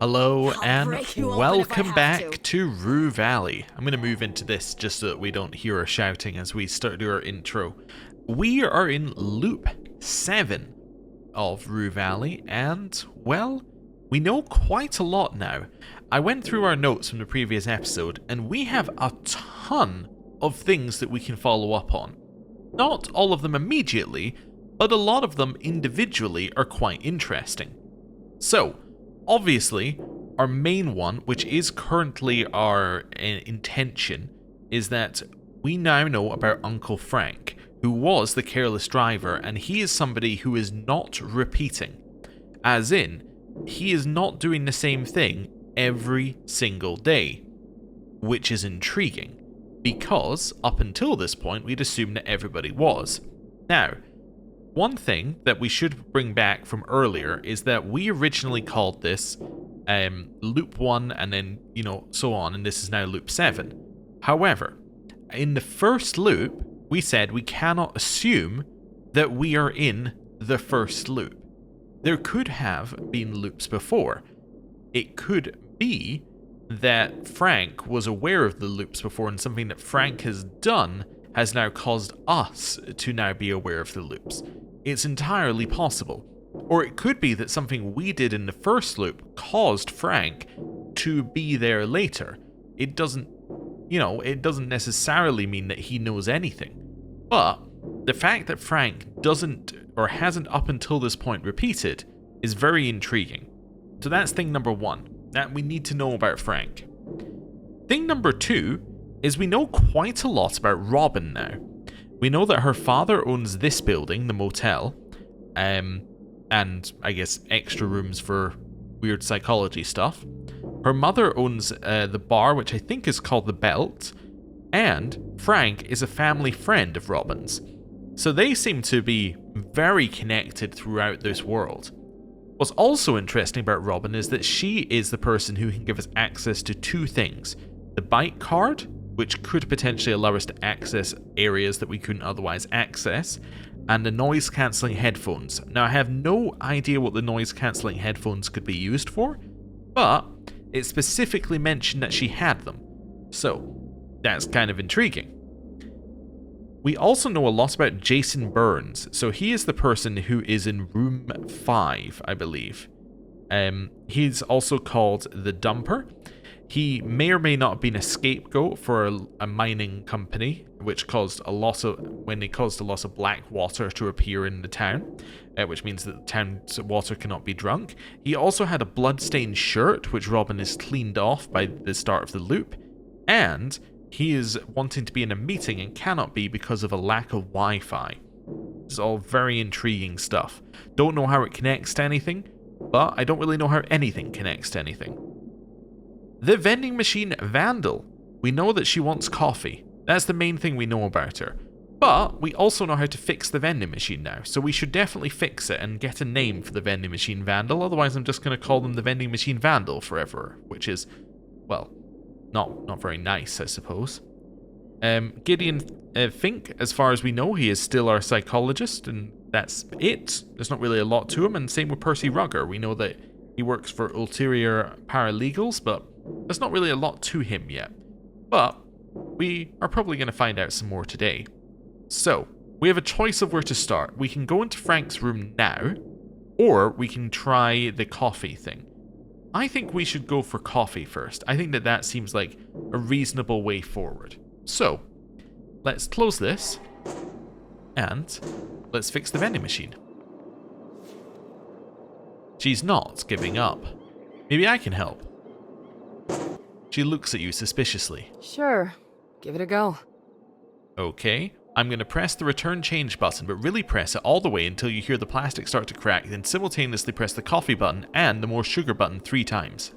Hello I'll and break you open if I welcome have back to. Rue Valley. I'm going to move into this just so that we don't hear her shouting as we start our intro. We are in loop 7 of Rue Valley and, well, we know quite a lot now. I went through our notes from the previous episode and we have a ton of things that we can follow up on. Not all of them immediately, but a lot of them individually are quite interesting. So, obviously, our main one, which is currently our intention, is that we now know about Uncle Frank, who was the careless driver, and he is somebody who is not repeating. As in, he is not doing the same thing every single day, which is intriguing, because up until this point we'd assumed that everybody was. Now, one thing that we should bring back from earlier is that we originally called this loop 1 and then, so on, and this is now loop 7. However, in the first loop, we said we cannot assume that we are in the first loop. There could have been loops before. It could be that Frank was aware of the loops before, and something that Frank has done has now caused us to now be aware of the loops. It's entirely possible. Or it could be that something we did in the first loop caused Frank to be there later. It doesn't necessarily mean that he knows anything. But the fact that Frank doesn't or hasn't up until this point repeated is very intriguing. So that's thing number 1, that we need to know about Frank. Thing number 2 is we know quite a lot about Robin now. We know that her father owns this building, the motel, and I guess extra rooms for weird psychology stuff. Her mother owns the bar, which I think is called the Belt, and Frank is a family friend of Robin's. So they seem to be very connected throughout this world. What's also interesting about Robin is that she is the person who can give us access to 2 things. The bike card, which could potentially allow us to access areas that we couldn't otherwise access, and the noise-cancelling headphones. Now, I have no idea what the noise-cancelling headphones could be used for, but it specifically mentioned that she had them. So, that's kind of intriguing. We also know a lot about Jason Burns, so he is the person who is in room 5, I believe. He's also called the Dumper. He may or may not have been a scapegoat for a mining company, which caused a loss of black water to appear in the town, which means that the town's water cannot be drunk. He also had a bloodstained shirt, which Robin has cleaned off by the start of the loop, and he is wanting to be in a meeting and cannot be because of a lack of Wi-Fi. It's all very intriguing stuff. Don't know how it connects to anything, but I don't really know how anything connects to anything. The vending machine vandal. We know that she wants coffee. That's the main thing we know about her. But we also know how to fix the vending machine now, so we should definitely fix it and get a name for the vending machine vandal, otherwise I'm just going to call them the vending machine vandal forever, which is, well, not very nice, I suppose. Gideon Fink, as far as we know, he is still our psychologist, and that's it. There's not really a lot to him, and same with Percy Rugger. We know that he works for ulterior paralegals, but there's not really a lot to him yet. But we are probably going to find out some more today. So, we have a choice of where to start. We can go into Frank's room now, or we can try the coffee thing. I think we should go for coffee first. I think that seems like a reasonable way forward. So, let's close this, and let's fix the vending machine. She's not giving up. Maybe I can help. She looks at you suspiciously. Sure, give it a go. Okay, I'm going to press the return change button, but really press it all the way until you hear the plastic start to crack, then simultaneously press the coffee button and the more sugar button 3 times.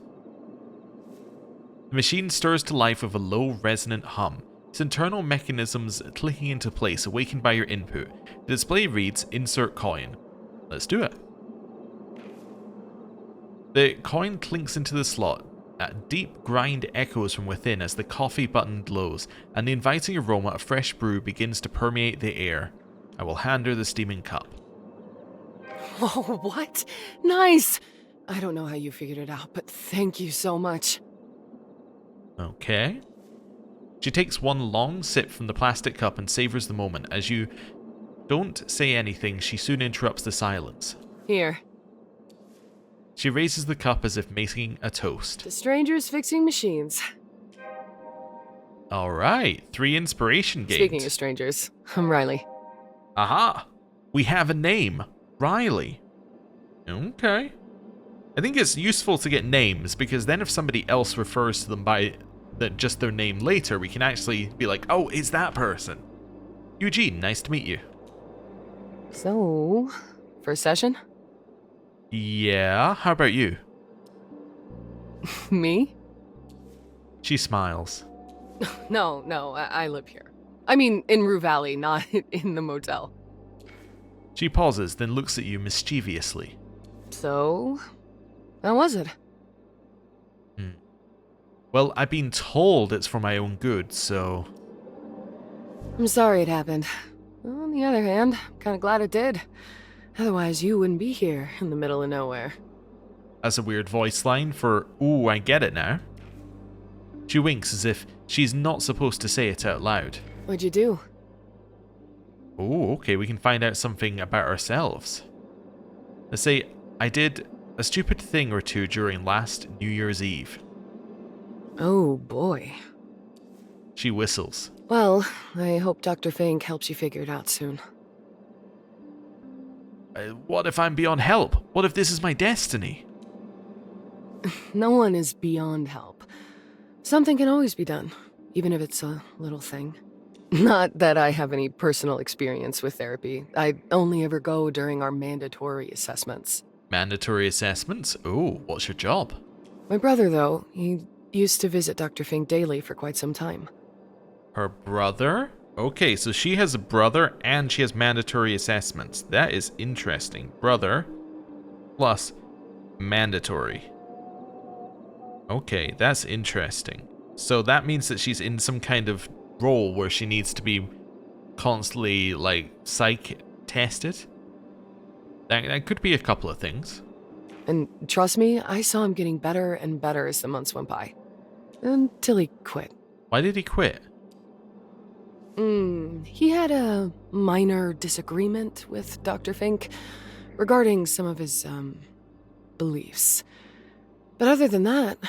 The machine stirs to life with a low resonant hum. Its internal mechanisms clicking into place, awakened by your input. The display reads, insert coin. Let's do it. The coin clinks into the slot. A deep grind echoes from within as the coffee button glows, and the inviting aroma of fresh brew begins to permeate the air. I will hand her the steaming cup. Oh, what? Nice! I don't know how you figured it out, but thank you so much. Okay. She takes one long sip from the plastic cup and savors the moment. As you don't say anything, she soon interrupts the silence. Here. She raises the cup as if making a toast. To strangers fixing machines. Alright, 3 inspiration gained. Speaking of strangers, I'm Riley. Aha! We have a name. Riley. Okay. I think it's useful to get names, because then if somebody else refers to them by just their name later, we can actually be like, oh, it's that person. Eugene, nice to meet you. So, first session? Yeah, how about you? Me? She smiles. No, I live here. I mean, in Rue Valley, not in the motel. She pauses, then looks at you mischievously. So, how was it? Well, I've been told it's for my own good, so... I'm sorry it happened. On the other hand, I'm kind of glad it did. Otherwise, you wouldn't be here in the middle of nowhere. That's a weird voice line for, ooh, I get it now. She winks as if she's not supposed to say it out loud. What'd you do? Oh, okay, we can find out something about ourselves. Let's say, I did a stupid thing or two during last New Year's Eve. Oh, boy. She whistles. Well, I hope Dr. Fink helps you figure it out soon. What if I'm beyond help? What if this is my destiny? No one is beyond help. Something can always be done, even if it's a little thing. Not that I have any personal experience with therapy. I only ever go during our mandatory assessments. Mandatory assessments? Oh, what's your job? My brother, though, he used to visit Dr. Fink daily for quite some time. Her brother? Okay, so she has a brother and she has mandatory assessments. That is interesting. Brother plus mandatory. Okay, that's interesting. So that means that she's in some kind of role where she needs to be constantly, like, psych tested. That could be a couple of things. And trust me, I saw him getting better and better as the months went by. Until he quit. Why did he quit? He had a minor disagreement with Dr. Fink regarding some of his, beliefs. But other than that,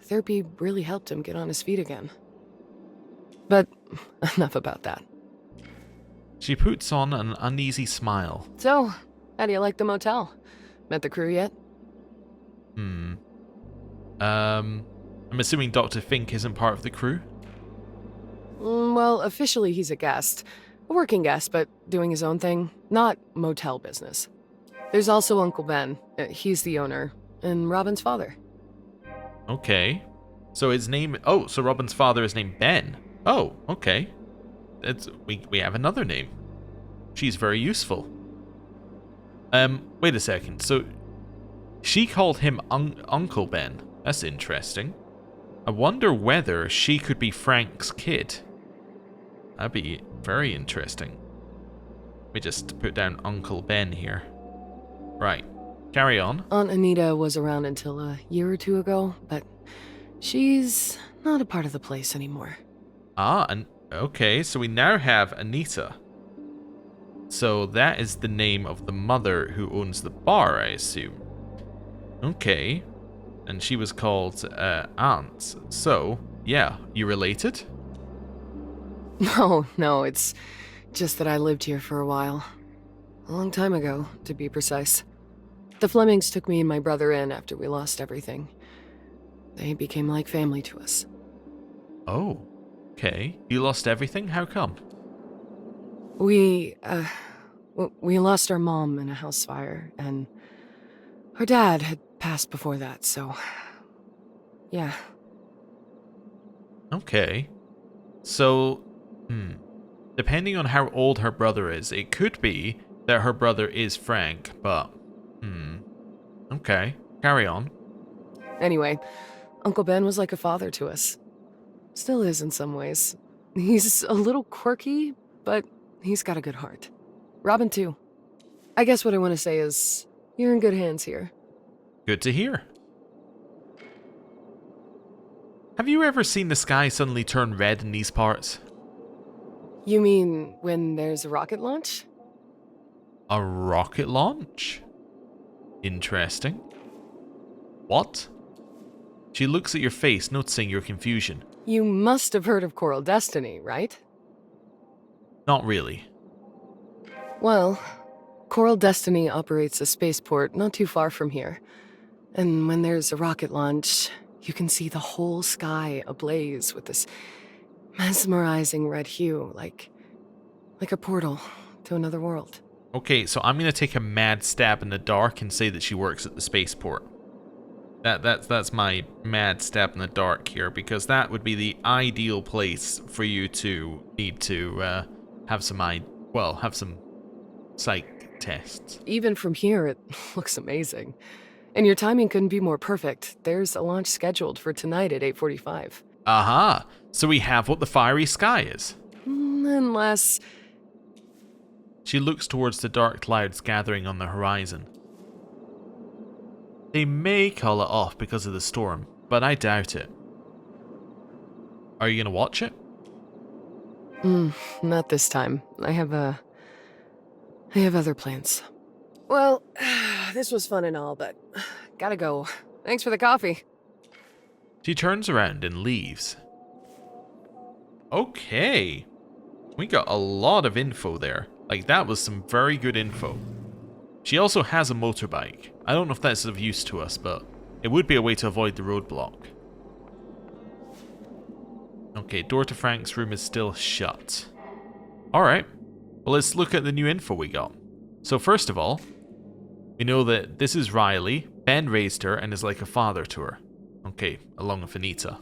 therapy really helped him get on his feet again. But enough about that. She puts on an uneasy smile. So, how do you like the motel? Met the crew yet? I'm assuming Dr. Fink isn't part of the crew? Well, officially he's a guest. A working guest, but doing his own thing. Not motel business. There's also Uncle Ben. He's the owner. And Robin's father. Okay. So his name... Oh, so Robin's father is named Ben. Oh, okay. We have another name. She's very useful. Wait a second. So she called him Uncle Ben. That's interesting. I wonder whether she could be Frank's kid. That'd be very interesting. Let me just put down Uncle Ben here. Right. Carry on. Aunt Anita was around until a year or two ago, but she's not a part of the place anymore. Ah, and okay, so we now have Anita. So that is the name of the mother who owns the bar, I assume. Okay. And she was called Aunt. So, yeah, you related? No, it's just that I lived here for a while. A long time ago, to be precise. The Flemings took me and my brother in after we lost everything. They became like family to us. Oh, okay. You lost everything? How come? We lost our mom in a house fire, and our dad had passed before that, so... yeah. Okay. So, depending on how old her brother is, it could be that her brother is Frank, but... Okay, carry on. Anyway, Uncle Ben was like a father to us. Still is in some ways. He's a little quirky, but he's got a good heart. Robin, too. I guess what I want to say is, you're in good hands here. Good to hear. Have you ever seen the sky suddenly turn red in these parts? You mean when there's a rocket launch? A rocket launch? Interesting. What? She looks at your face, noticing your confusion. You must have heard of Coral Destiny, right? Not really. Well, Coral Destiny operates a spaceport not too far from here. And when there's a rocket launch, you can see the whole sky ablaze with this mesmerizing red hue, like a portal to another world. Okay, so I'm going to take a mad stab in the dark and say that she works at the spaceport. That's my mad stab in the dark here, because that would be the ideal place for you to need to have some psych tests. Even from here, it looks amazing. And your timing couldn't be more perfect. There's a launch scheduled for tonight at 8:45. Aha! So we have what the fiery sky is. Unless... She looks towards the dark clouds gathering on the horizon. They may call it off because of the storm, but I doubt it. Are you going to watch it? Not this time. I have other plans. Well, this was fun and all, but gotta go. Thanks for the coffee. She turns around and leaves. Okay. We got a lot of info there. Like, that was some very good info. She also has a motorbike. I don't know if that's of use to us, but it would be a way to avoid the roadblock. Okay, door to Frank's room is still shut. Alright. Well, let's look at the new info we got. So first of all, we know that this is Riley. Ben raised her and is like a father to her. Okay, along with Anita.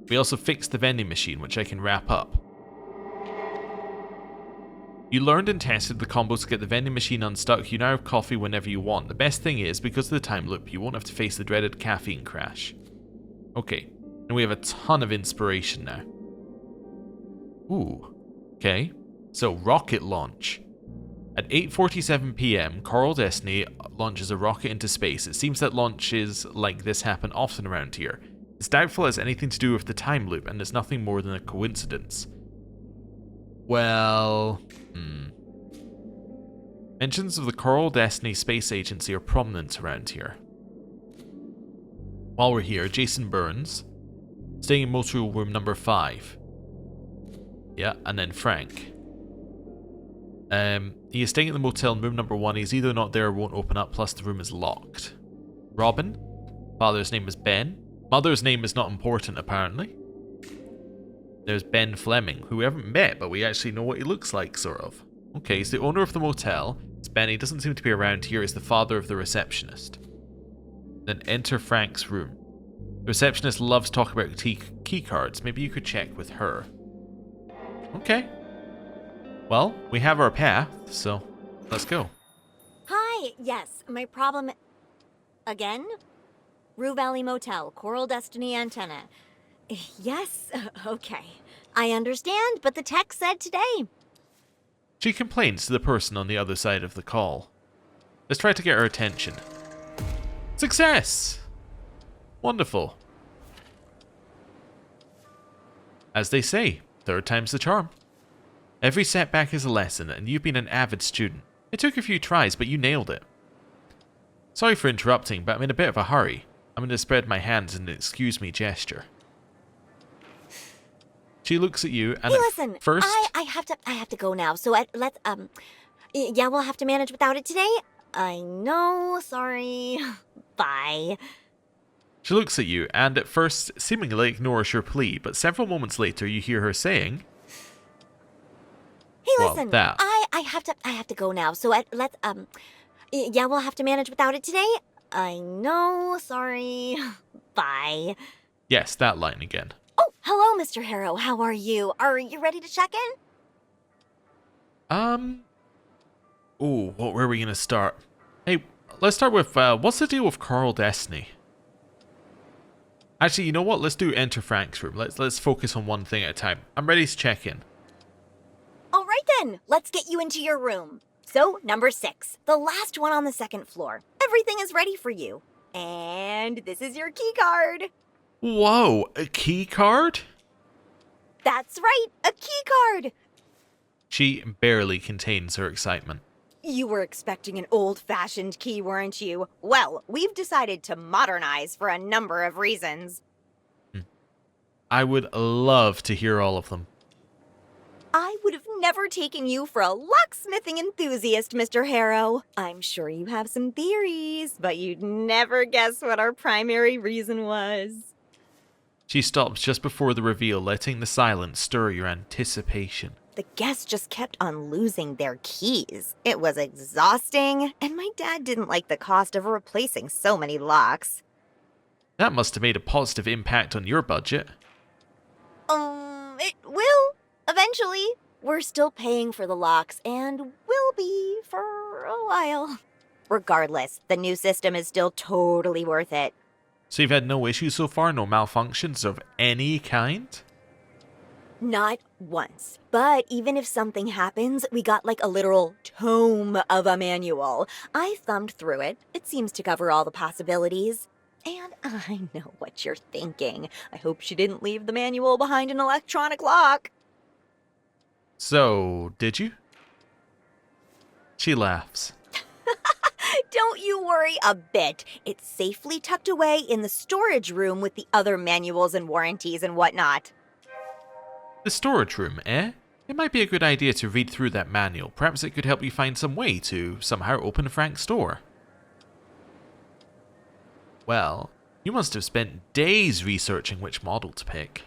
We also fixed the vending machine, which I can wrap up. You learned and tested the combos to get the vending machine unstuck. You now have coffee whenever you want. The best thing is, because of the time loop, you won't have to face the dreaded caffeine crash. Okay, and we have a ton of inspiration now. Ooh, okay. So, rocket launch. At 8:47 PM, Coral Destiny launches a rocket into space. It seems that launches like this happen often around here. It's doubtful it has anything to do with the time loop, and it's nothing more than a coincidence. Well... Mentions of the Coral Destiny Space Agency are prominent around here. While we're here, Jason Burns, staying in motel room number 5. Yeah, and then Frank. He is staying at the motel in room number 1. He's either not there or won't open up, plus the room is locked. Robin. Father's name is Ben. Mother's name is not important, apparently. There's Ben Fleming, who we haven't met, but we actually know what he looks like, sort of. Okay, he's the owner of the motel. It's Ben. He doesn't seem to be around here. He's the father of the receptionist. Then enter Frank's room. The receptionist loves talking about key cards. Maybe you could check with her. Okay. Well, we have our path, so let's go. Hi, yes, my problem... Again? Rue Valley Motel, Coral Destiny antenna. Yes, okay. I understand, but the text said today. She complains to the person on the other side of the call. Let's try to get her attention. Success! Wonderful. As they say, third time's the charm. Every setback is a lesson, and you've been an avid student. It took a few tries, but you nailed it. Sorry for interrupting, but I'm in a bit of a hurry. I'm going to spread my hands in an excuse me gesture. She looks at you and hey, listen, first... I have to go now, so yeah, we'll have to manage without it today. I know, sorry. Bye. She looks at you and at first seemingly ignores your plea, but several moments later you hear her saying... Hey, well, listen, that. I have to go now, so yeah, we'll have to manage without it today. I know, sorry. Bye. Yes, that line again. Oh, hello, Mr. Harrow. How are you? Are you ready to check in? Oh, where are we going to start? Hey, let's start with, what's the deal with Coral Destiny? Actually, you know what? Let's do enter Frank's room. Let's focus on one thing at a time. I'm ready to check in. All right then, let's get you into your room. So, number 6, the last one on the second floor. Everything is ready for you. And this is your key card. Whoa, a key card? That's right, a key card. She barely contains her excitement. You were expecting an old-fashioned key, weren't you? Well, we've decided to modernize for a number of reasons. I would love to hear all of them. I would have never taken you for a locksmithing enthusiast, Mr. Harrow. I'm sure you have some theories, but you'd never guess what our primary reason was. She stops just before the reveal, letting the silence stir your anticipation. The guests just kept on losing their keys. It was exhausting, and my dad didn't like the cost of replacing so many locks. That must have made a positive impact on your budget. It will, eventually. We're still paying for the locks, and will be for a while. Regardless, the new system is still totally worth it. So you've had no issues so far, no malfunctions of any kind? Not once. But even if something happens, we got like a literal tome of a manual. I thumbed through it. It seems to cover all the possibilities. And I know what you're thinking. I hope she didn't leave the manual behind an electronic lock. So, did you? She laughs. Don't you worry a bit. It's safely tucked away in the storage room with the other manuals and warranties and whatnot. The storage room, eh? It might be a good idea to read through that manual. Perhaps it could help you find some way to somehow open Frank's door. Well, you must have spent days researching which model to pick.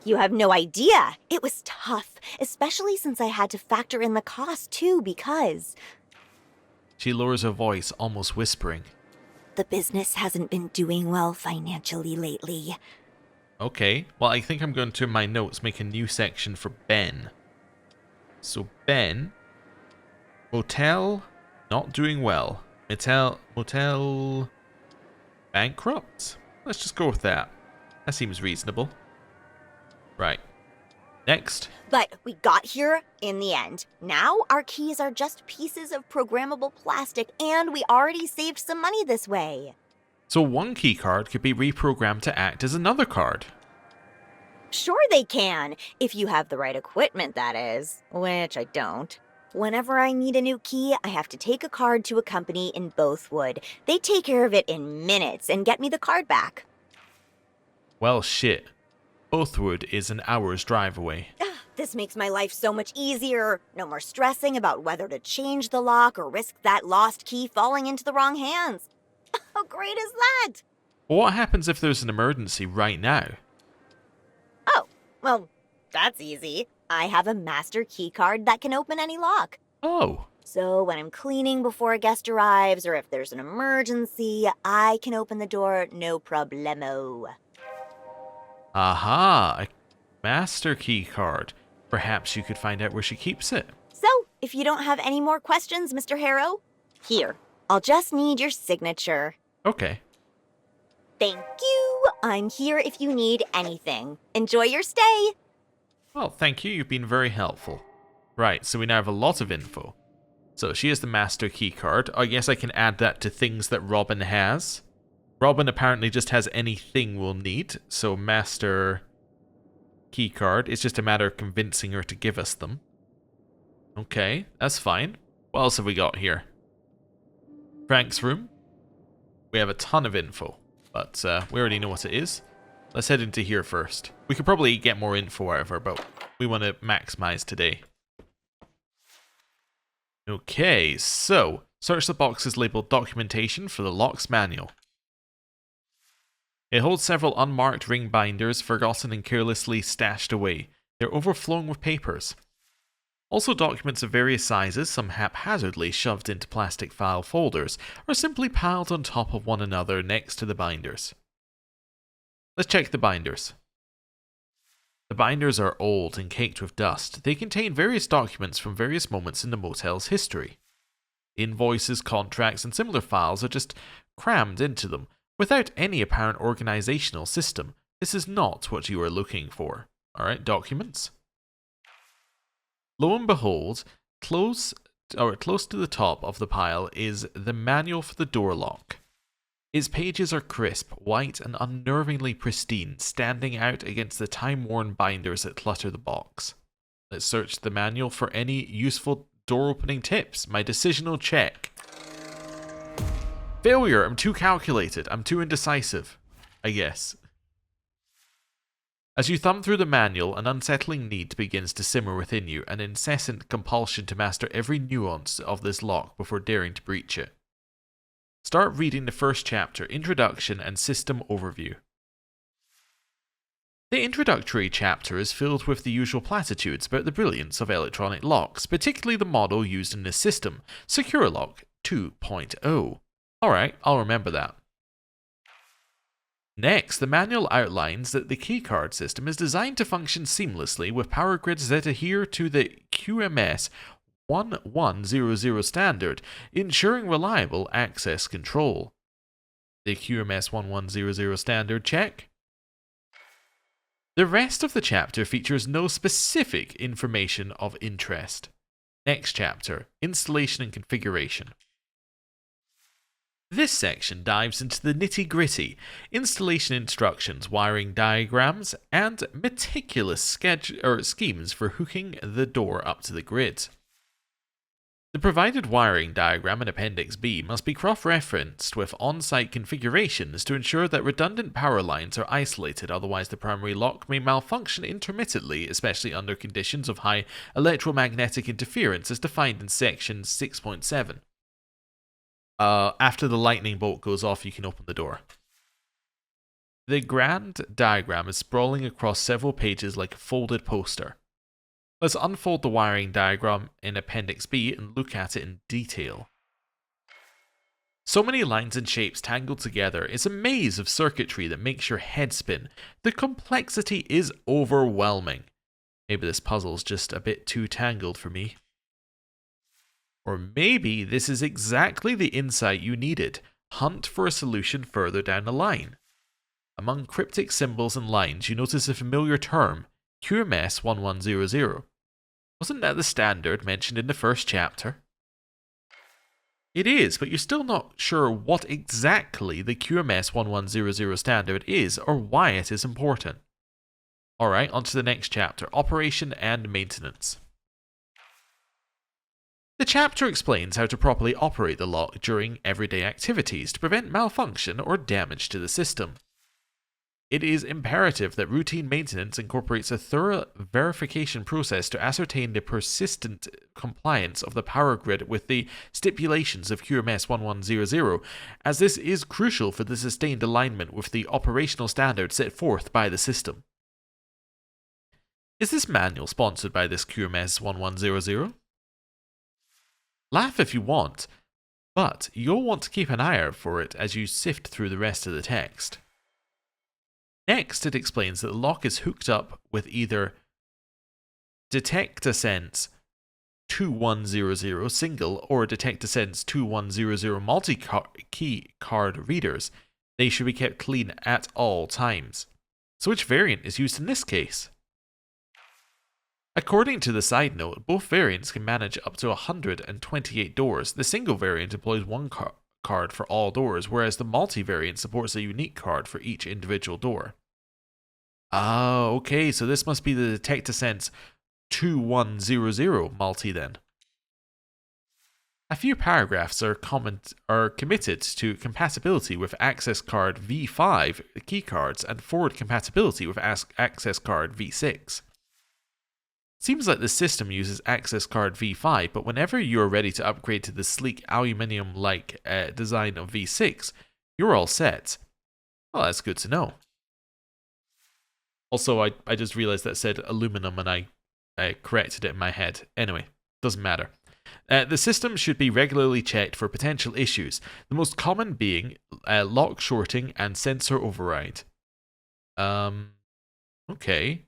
You have no idea. It was tough, especially since I had to factor in the cost too, because She lowers her voice, almost whispering. the business hasn't been doing well financially lately. Okay, well I think I'm going to, in my notes, make a new section for Ben. So Ben, motel, not doing well. Motel, bankrupt? Let's just go with that. That seems reasonable. Right. Next. But we got here in the end. Now our keys are just pieces of programmable plastic, and we already saved some money this way. So one key card could be reprogrammed to act as another card. Sure they can, if you have the right equipment, that is, which I don't. Whenever I need a new key, I have to take a card to a company in Bothwood. They take care of it in minutes and get me the card back. Well, shit. Bothwood is an hour's drive away. This makes my life so much easier. No more stressing about whether to change the lock or risk that lost key falling into the wrong hands. How great is that? But what happens if there's an emergency right now? Oh, well, that's easy. I have a master key card that can open any lock. Oh, So when I'm cleaning before a guest arrives, or if there's an emergency, I can open the door no problemo. aha, a master key card. Perhaps you could find out where she keeps it. So, if you don't have any more questions, Mr. Harrow, here, I'll just need your signature. Okay. Thank you. I'm here if you need anything. Enjoy your stay. Well, thank you. You've been very helpful. Right, so we now have a lot of info. So she has the master key card. I guess I can add that to things that Robin has. Robin apparently just has anything we'll need. So master key card. It's just a matter of convincing her to give us them. Okay, that's fine. What else have we got here? Frank's room. We have a ton of info, but we already know what it is. Let's head into here first. We could probably get more info out of her, but we want to maximize today. Okay, so search the boxes labeled documentation for the lock's manual. It holds several unmarked ring binders, forgotten and carelessly stashed away. They're overflowing with papers. Also documents of various sizes, some haphazardly shoved into plastic file folders, or simply piled on top of one another next to the binders. Let's check the binders. The binders are old and caked with dust. They contain various documents from various moments in the motel's history. Invoices, contracts, and similar files are just crammed into them, without any apparent organizational system. This is not what you are looking for. Alright, documents. Lo and behold, close to the top of the pile is the manual for the door lock. Its pages are crisp, white, and unnervingly pristine, standing out against the time-worn binders that clutter the box. Let's search the manual for any useful door-opening tips. My decisional check. Failure! I'm too calculated. I'm too indecisive, I guess. As you thumb through the manual, an unsettling need begins to simmer within you, an incessant compulsion to master every nuance of this lock before daring to breach it. Start reading the first chapter, Introduction and System Overview. The introductory chapter is filled with the usual platitudes about the brilliance of electronic locks, particularly the model used in this system, Secure Lock 2.0. Alright, I'll remember that. Next, the manual outlines that the keycard system is designed to function seamlessly with power grids that adhere to the QMS 1100 standard, ensuring reliable access control. The QMS 1100 standard check. The rest of the chapter features no specific information of interest. Next chapter, Installation and Configuration. This section dives into the nitty-gritty, installation instructions, wiring diagrams, and meticulous schemes for hooking the door up to the grid. The provided wiring diagram in Appendix B must be cross-referenced with on-site configurations to ensure that redundant power lines are isolated, otherwise the primary lock may malfunction intermittently, especially under conditions of high electromagnetic interference as defined in Section 6.7. After the lightning bolt goes off, you can open the door. The grand diagram is sprawling across several pages like a folded poster. Let's unfold the wiring diagram in Appendix B and look at it in detail. So many lines and shapes tangled together, it's a maze of circuitry that makes your head spin. The complexity is overwhelming. Maybe this puzzle's just a bit too tangled for me. Or maybe this is exactly the insight you needed. Hunt for a solution further down the line. Among cryptic symbols and lines, you notice a familiar term, QMS 1100. Wasn't that the standard mentioned in the first chapter? It is, but you're still not sure what exactly the QMS 1100 standard is or why it is important. Alright, on to the next chapter, Operation and Maintenance. The chapter explains how to properly operate the lock during everyday activities to prevent malfunction or damage to the system. It is imperative that routine maintenance incorporates a thorough verification process to ascertain the persistent compliance of the power grid with the stipulations of QMS 1100, as this is crucial for the sustained alignment with the operational standards set forth by the system. Is this manual sponsored by this QMS 1100? Laugh if you want, but you'll want to keep an eye out for it as you sift through the rest of the text. Next, it explains that the lock is hooked up with either DetectAsense 2100 single or DetectAsense 2100 multi-key card readers. They should be kept clean at all times. So which variant is used in this case? According to the side note, both variants can manage up to 128 doors. The single variant employs one card for all doors, whereas the multi-variant supports a unique card for each individual door. Ah, okay, so this must be the DetectAsense 2100 multi then. A few paragraphs are committed to compatibility with Access Card V5 keycards and forward compatibility with Access Card V6. Seems like the system uses Access Card V5, but whenever you are ready to upgrade to the sleek aluminium-like design of V6, you're all set. Well, that's good to know. Also, I just realized that said aluminum and I corrected it in my head. Anyway, doesn't matter. The system should be regularly checked for potential issues, the most common being lock shorting and sensor override. Okay.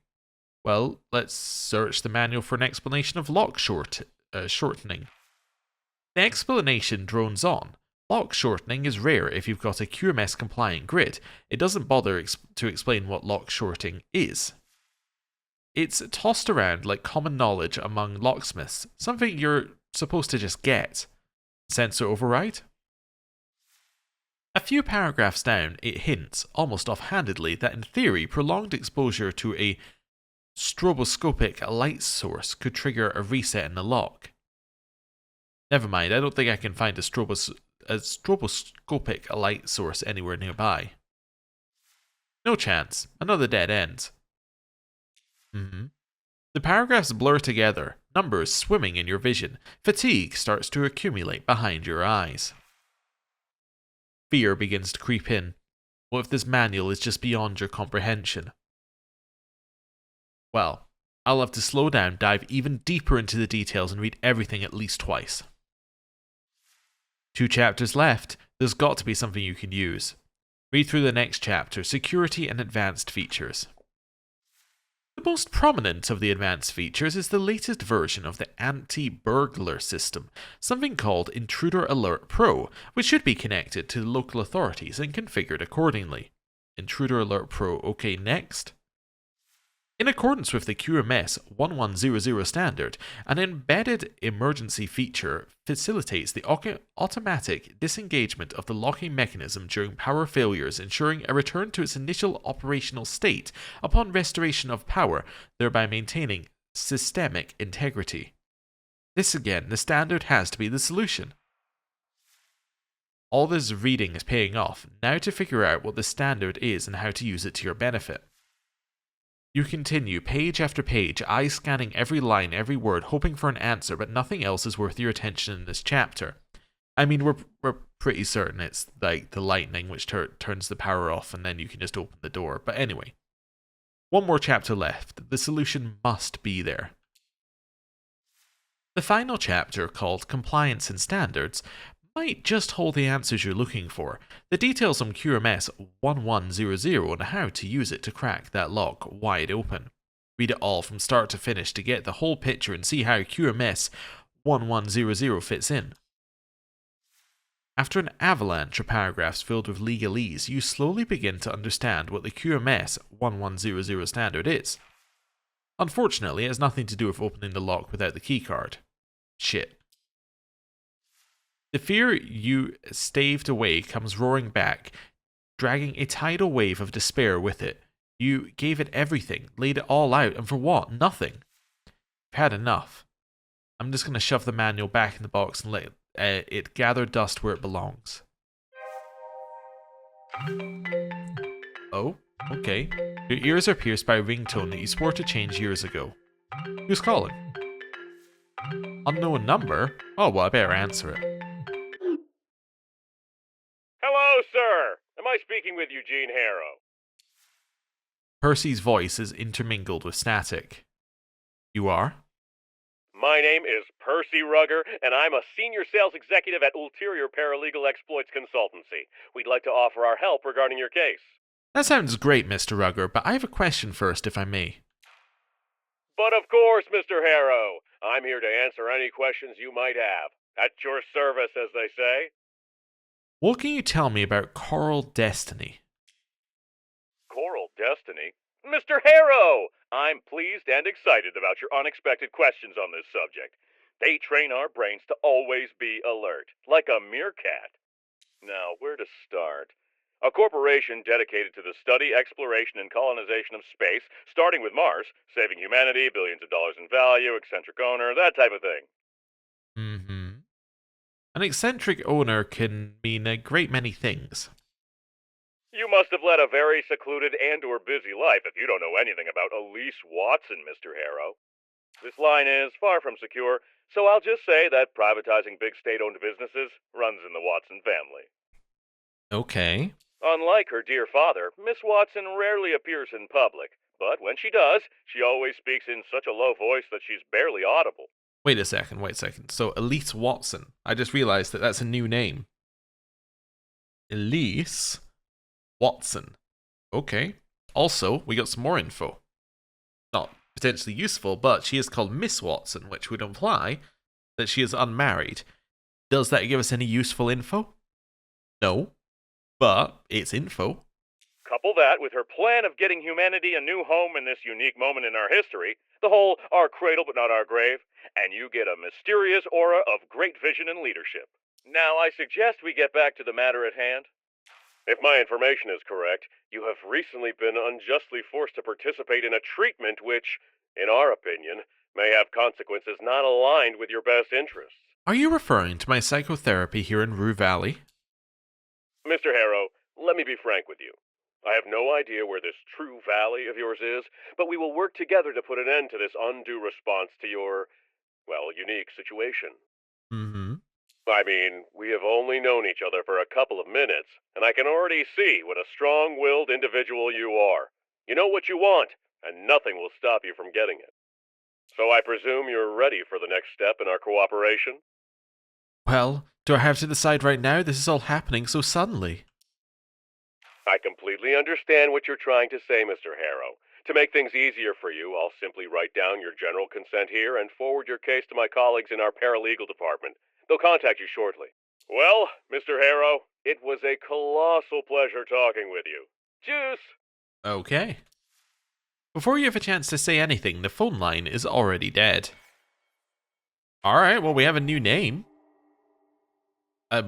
Well, let's search the manual for an explanation of lock shortening. The explanation drones on. Lock shortening is rare if you've got a QMS-compliant grid. It doesn't bother to explain what lock shorting is. It's tossed around like common knowledge among locksmiths, something you're supposed to just get. Sensor override? A few paragraphs down, it hints, almost offhandedly, that in theory, prolonged exposure to a stroboscopic light source could trigger a reset in the lock. Never mind, I don't think I can find a stroboscopic light source anywhere nearby. No chance. Another dead end. The paragraphs blur together, numbers swimming in your vision. Fatigue starts to accumulate behind your eyes. Fear begins to creep in. What if this manual is just beyond your comprehension? Well, I'll have to slow down, dive even deeper into the details, and read everything at least twice. 2 chapters left. There's got to be something you can use. Read through the next chapter, Security and Advanced Features. The most prominent of the advanced features is the latest version of the anti-burglar system, something called Intruder Alert Pro, which should be connected to the local authorities and configured accordingly. Intruder Alert Pro, okay, next. In accordance with the QMS 1100 standard, an embedded emergency feature facilitates the automatic disengagement of the locking mechanism during power failures, ensuring a return to its initial operational state upon restoration of power, thereby maintaining systemic integrity. This again, the standard has to be the solution. All this reading is paying off. Now to figure out what the standard is and how to use it to your benefit. You continue, page after page, eyes scanning every line, every word, hoping for an answer, but nothing else is worth your attention in this chapter. I mean, we're pretty certain it's like the lightning which turns the power off and then you can just open the door. But anyway, one more chapter left. The solution must be there. The final chapter, called Compliance and Standards, might just hold the answers you're looking for. The details on QMS 1100 and how to use it to crack that lock wide open. Read it all from start to finish to get the whole picture and see how QMS 1100 fits in. After an avalanche of paragraphs filled with legalese, you slowly begin to understand what the QMS 1100 standard is. Unfortunately, it has nothing to do with opening the lock without the keycard. Shit. The fear you staved away comes roaring back, dragging a tidal wave of despair with it. You gave it everything, laid it all out, and for what? Nothing. You've had enough. I'm just going to shove the manual back in the box and let it gather dust where it belongs. Oh, okay. Your ears are pierced by a ringtone that you swore to change years ago. Who's calling? Unknown number? Oh, well, I better answer it. Hello, sir. Am I speaking with Eugene Harrow? Percy's voice is intermingled with static. You are? My name is Percy Rugger, and I'm a senior sales executive at Ulterior Paralegal Exploits Consultancy. We'd like to offer our help regarding your case. That sounds great, Mr. Rugger, but I have a question first, if I may. But of course, Mr. Harrow. I'm here to answer any questions you might have. At your service, as they say. What can you tell me about Coral Destiny? Coral Destiny? Mr. Harrow! I'm pleased and excited about your unexpected questions on this subject. They train our brains to always be alert, like a meerkat. Now, where to start? A corporation dedicated to the study, exploration, and colonization of space, starting with Mars, saving humanity, billions of dollars in value, eccentric owner, that type of thing. An eccentric owner can mean a great many things. You must have led a very secluded and/or busy life if you don't know anything about Elise Watson, Mr. Harrow. This line is far from secure, so I'll just say that privatizing big state-owned businesses runs in the Watson family. Okay. Unlike her dear father, Miss Watson rarely appears in public, but when she does, she always speaks in such a low voice that she's barely audible. Wait a second. So Elise Watson. I just realized that that's a new name. Elise Watson. Okay. Also, we got some more info. Not potentially useful, but she is called Miss Watson, which would imply that she is unmarried. Does that give us any useful info? No. But it's info. Couple that with her plan of getting humanity a new home in this unique moment in our history, the whole our cradle but not our grave, and you get a mysterious aura of great vision and leadership. Now, I suggest we get back to the matter at hand. If my information is correct, you have recently been unjustly forced to participate in a treatment which, in our opinion, may have consequences not aligned with your best interests. Are you referring to my psychotherapy here in Rue Valley? Mr. Harrow, let me be frank with you. I have no idea where this true valley of yours is, but we will work together to put an end to this undue response to your, well, unique situation. Mm-hmm. I mean, we have only known each other for a couple of minutes, and I can already see what a strong-willed individual you are. You know what you want, and nothing will stop you from getting it. So I presume you're ready for the next step in our cooperation? Well, do I have to decide right now? This is all happening so suddenly. I completely understand what you're trying to say, Mr. Harrow. To make things easier for you, I'll simply write down your general consent here and forward your case to my colleagues in our paralegal department. They'll contact you shortly. Well, Mr. Harrow, it was a colossal pleasure talking with you. Juice! Okay. Before you have a chance to say anything, the phone line is already dead. Alright, well, we have a new name.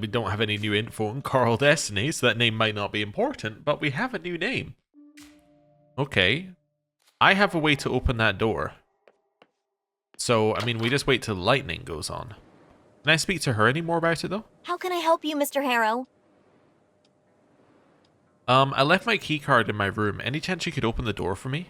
We don't have any new info on Coral Destiny, so that name might not be important, but we have a new name. Okay. I have a way to open that door. So, I mean, we just wait till lightning goes on. Can I speak to her any more about it, though? How can I help you, Mr. Harrow? I left my key card in my room. Any chance you could open the door for me?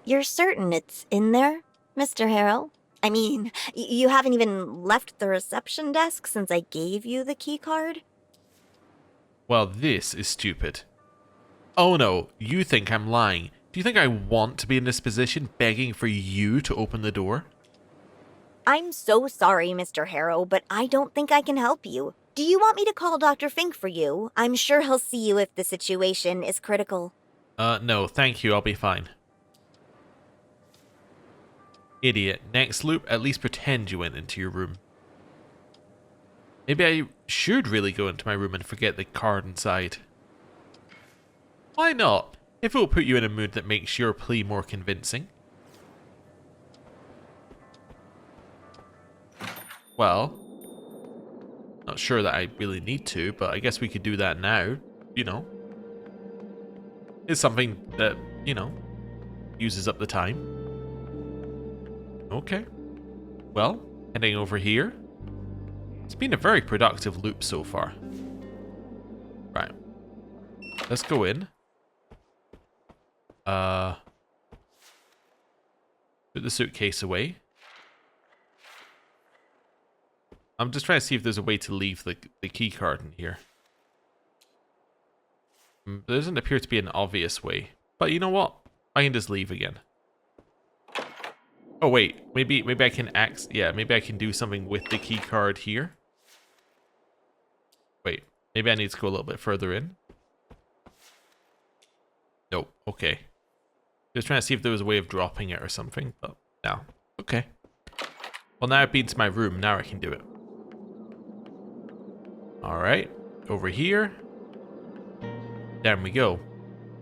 You're certain it's in there, Mr. Harrow? I mean, you haven't even left the reception desk since I gave you the key card? Well, this is stupid. Oh no, you think I'm lying. Do you think I want to be in this position begging for you to open the door? I'm so sorry, Mr. Harrow, but I don't think I can help you. Do you want me to call Dr. Fink for you? I'm sure he'll see you if the situation is critical. No, thank you, I'll be fine. Idiot. Next loop, at least pretend you went into your room. Maybe I should really go into my room and forget the card inside. Why not? If it will put you in a mood that makes your plea more convincing. Well, not sure that I really need to, but I guess we could do that now, you know. It's something that, you know, uses up the time. Okay. Well, heading over here. It's been a very productive loop so far. Right. Let's go in. Put the suitcase away. I'm just trying to see if there's a way to leave the key card in here. There doesn't appear to be an obvious way. But you know what? I can just leave again. Oh wait, maybe I can maybe I can do something with the key card here. Wait, maybe I need to go a little bit further in. Nope, okay. Just trying to see if there was a way of dropping it or something, but no. Okay. Well, now I've been to my room, now I can do it. Alright, over here. There we go.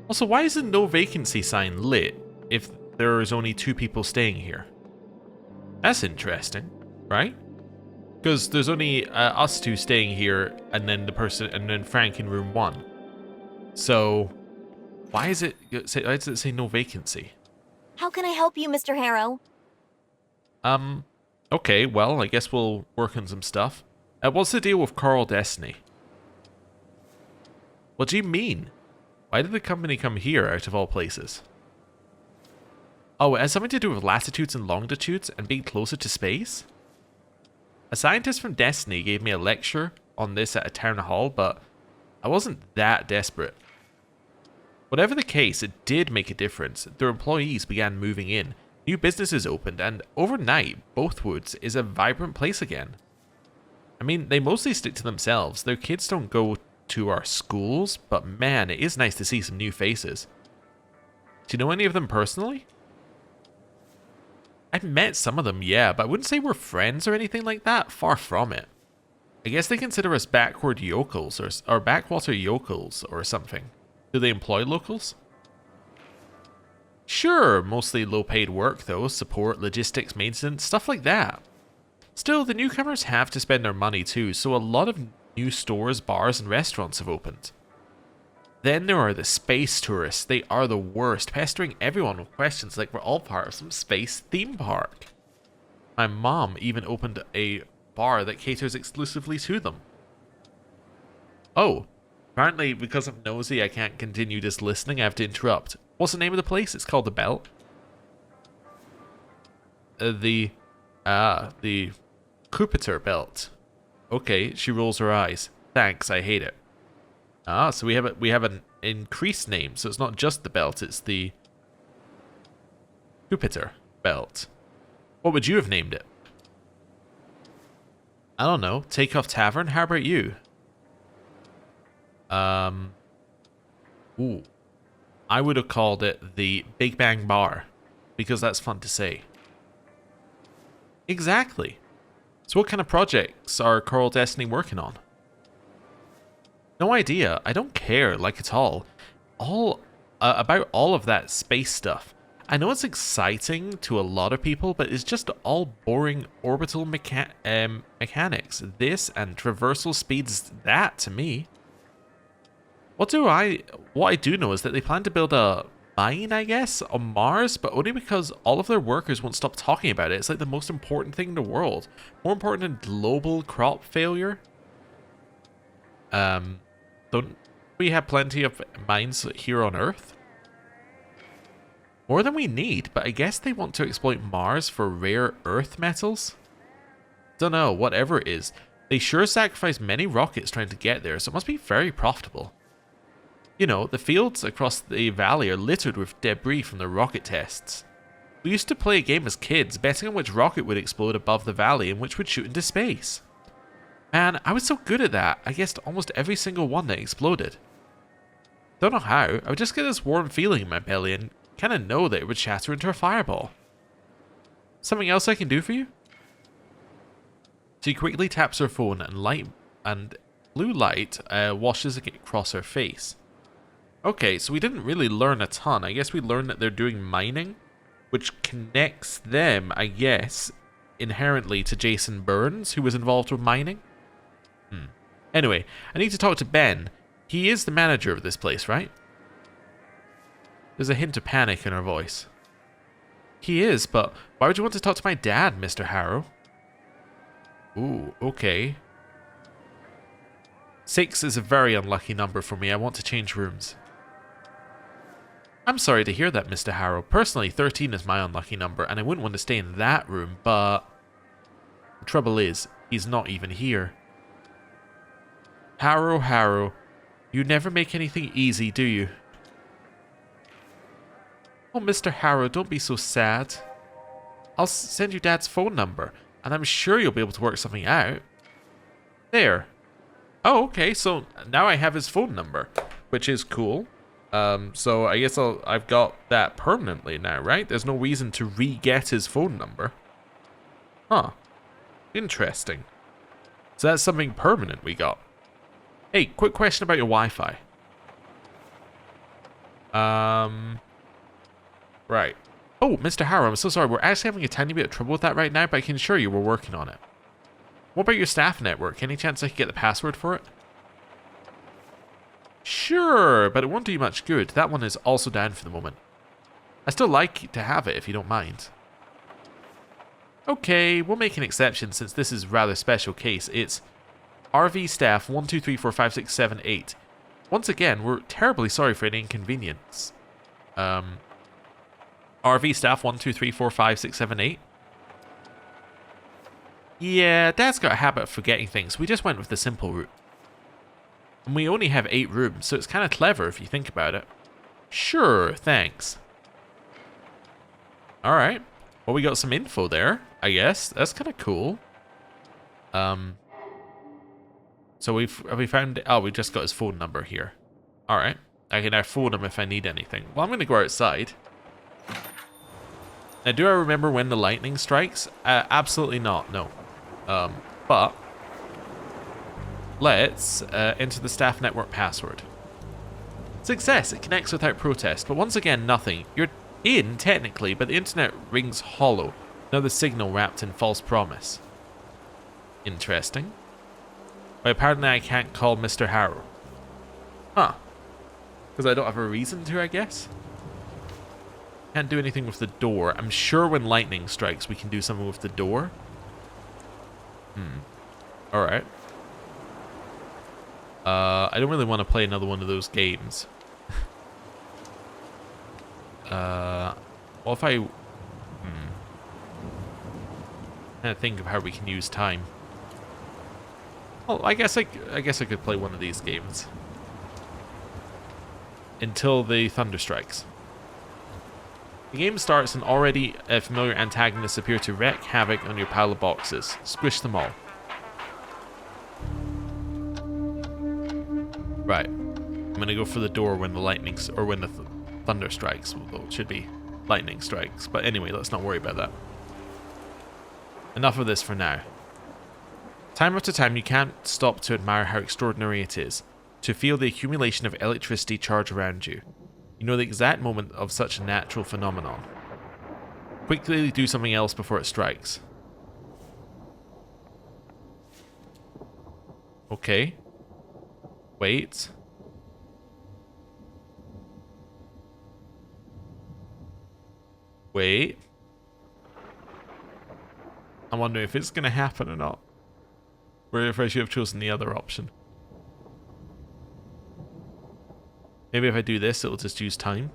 Also, why is the no vacancy sign lit if there is only 2 people staying here? That's interesting, right? Because there's only us 2 staying here, and then Frank in room 1. So, why does it say no vacancy? How can I help you, Mr. Harrow? Okay, well, I guess we'll work on some stuff. What's the deal with Coral Destiny? What do you mean? Why did the company come here out of all places? Oh, it has something to do with latitudes and longitudes and being closer to space? A scientist from Destiny gave me a lecture on this at a town hall, but I wasn't that desperate. Whatever the case, it did make a difference. Their employees began moving in, new businesses opened, and overnight, Bothwoods is a vibrant place again. I mean, they mostly stick to themselves. Their kids don't go to our schools, but man, it is nice to see some new faces. Do you know any of them personally? I've met some of them, yeah, but I wouldn't say we're friends or anything like that. Far from it. I guess they consider us backward yokels or backwater yokels or something. Do they employ locals? Sure, mostly low-paid work though, support, logistics, maintenance, stuff like that. Still, the newcomers have to spend their money too, so a lot of New stores, bars, and restaurants have opened. Then there are the space tourists. They are the worst, pestering everyone with questions like we're all part of some space theme park. My mom even opened a bar that caters exclusively to them. Oh, apparently because I'm nosy I can't continue just listening, I have to interrupt. What's the name of the place? It's called The Belt. The Jupiter Belt. Okay, she rolls her eyes. Thanks, I hate it. Ah, so we have an increased name, so it's not just the belt, it's the Jupiter Belt. What would you have named it? I don't know. Takeoff Tavern? How about you? Ooh. I would have called it the Big Bang Bar, because that's fun to say. Exactly. So what kind of projects are Coral Destiny working on? No idea. I don't care, like at all. About all of that space stuff. I know it's exciting to a lot of people, but it's just all boring orbital mechanics. This and traversal speeds, that to me. What I do know is that they plan to build a mine, I guess, on Mars, but only because all of their workers won't stop talking about it. It's like the most important thing in the world. More important than global crop failure. Don't we have plenty of mines here on Earth? More than we need, but I guess they want to exploit Mars for rare Earth metals? Dunno, whatever it is. They sure sacrificed many rockets trying to get there, so it must be very profitable. You know, the fields across the valley are littered with debris from the rocket tests. We used to play a game as kids, betting on which rocket would explode above the valley and which would shoot into space. Man, I was so good at that, I guessed almost every single one that exploded. Don't know how, I would just get this warm feeling in my belly and kind of know that it would shatter into a fireball. Something else I can do for you? She quickly taps her phone and blue light washes across her face. Okay, so we didn't really learn a ton. I guess we learned that they're doing mining, which connects them, I guess, inherently to Jason Burns, who was involved with mining. Anyway, I need to talk to Ben. He is the manager of this place, right? There's a hint of panic in her voice. He is, but why would you want to talk to my dad, Mr. Harrow? Ooh, okay. 6 is a very unlucky number for me. I want to change rooms. I'm sorry to hear that, Mr. Harrow. Personally, 13 is my unlucky number, and I wouldn't want to stay in that room, but... The trouble is, he's not even here. Harrow, Harrow, you never make anything easy, do you? Oh, Mr. Harrow, don't be so sad. I'll send you Dad's phone number, and I'm sure you'll be able to work something out. There. Oh, okay, so now I have his phone number, which is cool. So I guess I've got that permanently now, right? There's no reason to re-get his phone number. Huh. Interesting. So that's something permanent we got. Hey, quick question about your Wi-Fi. Right. Oh, Mr. Harrow, I'm so sorry. We're actually having a tiny bit of trouble with that right now, but I can assure you we're working on it. What about your staff network? Any chance I could get the password for it? Sure, but it won't do you much good. That one is also down for the moment. I still like to have it if you don't mind. Okay, we'll make an exception since this is a rather special case. It's RV staff 1234567 Once again, we're terribly sorry for any inconvenience. RV staff 1234567 Yeah, Dad's got a habit of forgetting things. We just went with the simple route. And we only have 8 rooms, so it's kind of clever if you think about it. Sure, thanks. Alright. Well, we got some info there, I guess. That's kind of cool. So have we found... Oh, we just got his phone number here. Alright. I can now phone him if I need anything. Well, I'm going to go outside. Now, do I remember when the lightning strikes? Absolutely not, no. But... Let's enter the staff network password. Success! It connects without protest, but once again, nothing. You're in, technically, but the internet rings hollow. Another signal wrapped in false promise. Interesting. But apparently I can't call Mr. Harrow. Huh. Because I don't have a reason to, I guess? Can't do anything with the door. I'm sure when lightning strikes we can do something with the door. Alright. I don't really want to play another one of those games. What if I... Trying to think of how we can use time. Well, I guess I could play one of these games. Until the thunder strikes. The game starts and already familiar antagonists appear to wreak havoc on your pile of boxes. Squish them all. Right. I'm gonna go for the door when the lightning or when the thunder strikes. Although it should be lightning strikes. But anyway, let's not worry about that. Enough of this for now. Time after time, you can't stop to admire how extraordinary it is to feel the accumulation of electricity charge around you. You know the exact moment of such a natural phenomenon. Quickly do something else before it strikes. Okay. Wait. Wait. I'm wondering if it's going to happen or not. Or if I should have chosen the other option. Maybe if I do this, it'll just use time.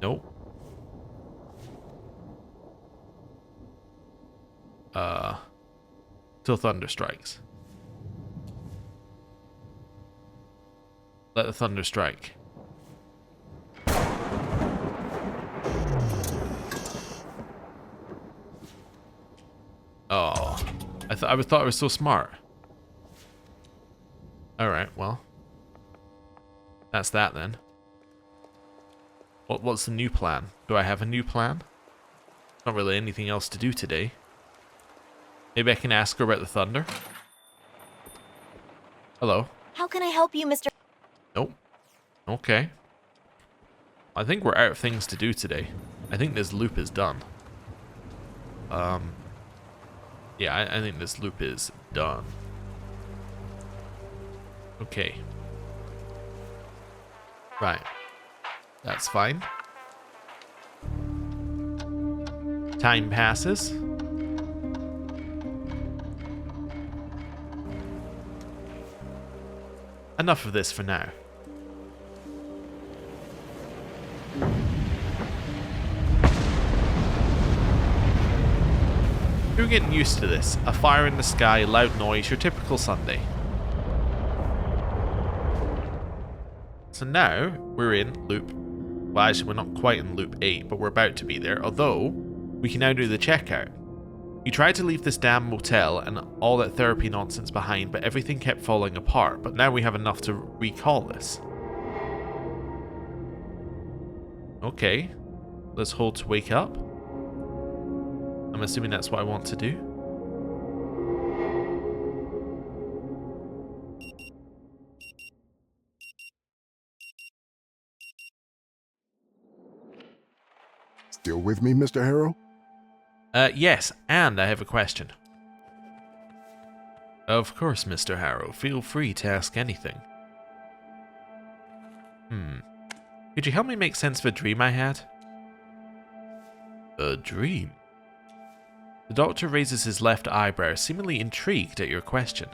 Nope. Till thunder strikes. Let the thunder strike. Oh, I thought I was so smart. All right, well, that's that then. What's the new plan? Do I have a new plan? Not really anything else to do today. Maybe I can ask her about the thunder. Hello. How can I help you, Mr. Nope. Okay. I think we're out of things to do today. I think this loop is done. Yeah, I think this loop is done. Okay. Right. That's fine. Time passes. Enough of this for now. You're getting used to this. A fire in the sky, loud noise, your typical Sunday. So now, we're in loop... Well, actually, we're not quite in loop 8, but we're about to be there. Although, we can now do the checkout. You tried to leave this damn motel and all that therapy nonsense behind, but everything kept falling apart. But now we have enough to recall this. Okay. Let's hold to wake up. I'm assuming that's what I want to do. Still with me, Mr. Harrow? Yes, and I have a question. Of course, Mr. Harrow. Feel free to ask anything. Could you help me make sense of a dream I had? A dream? The doctor raises his left eyebrow, seemingly intrigued at your question.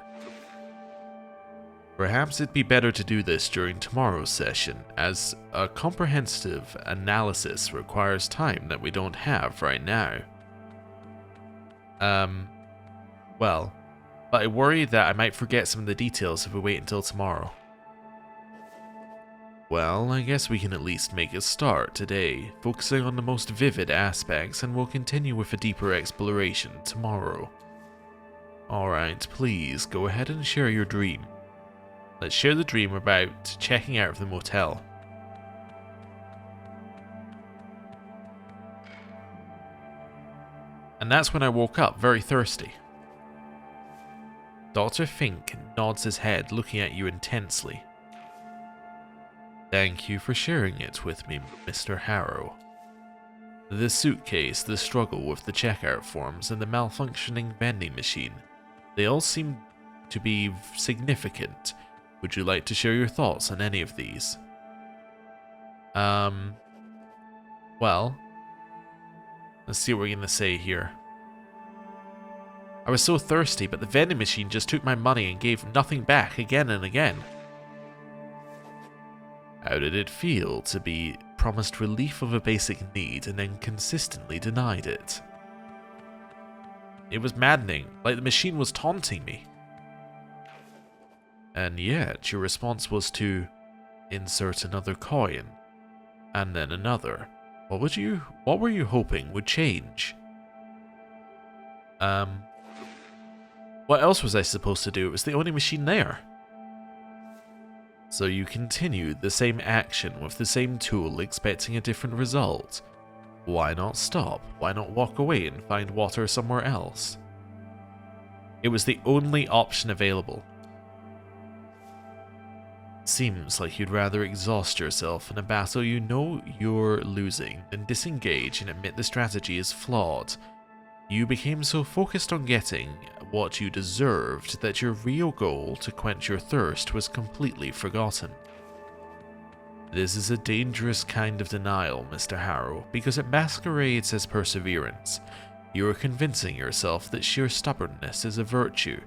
Perhaps it'd be better to do this during tomorrow's session, as a comprehensive analysis requires time that we don't have right now. Well, but I worry that I might forget some of the details if we wait until tomorrow. Well, I guess we can at least make a start today, focusing on the most vivid aspects, and we'll continue with a deeper exploration tomorrow. Alright, please, go ahead and share your dream. Let's share the dream about checking out of the motel. And that's when I woke up, very thirsty. Dr. Fink nods his head, looking at you intensely. Thank you for sharing it with me, Mr. Harrow. The suitcase, the struggle with the checkout forms, and the malfunctioning vending machine, they all seem to be significant. Would you like to share your thoughts on any of these? Well, let's see what we're gonna say here. I was so thirsty, but the vending machine just took my money and gave nothing back again and again. How did it feel to be promised relief of a basic need and then consistently denied it? It was maddening, like the machine was taunting me. And yet, your response was to insert another coin, and then another. What were you hoping would change? What else was I supposed to do? It was the only machine there. So you continued the same action with the same tool, expecting a different result. Why not stop? Why not walk away and find water somewhere else? It was the only option available. Seems like you'd rather exhaust yourself in a battle you know you're losing than disengage and admit the strategy is flawed. You became so focused on getting what you deserved that your real goal to quench your thirst was completely forgotten. This is a dangerous kind of denial, Mr. Harrow, because it masquerades as perseverance. You are convincing yourself that sheer stubbornness is a virtue,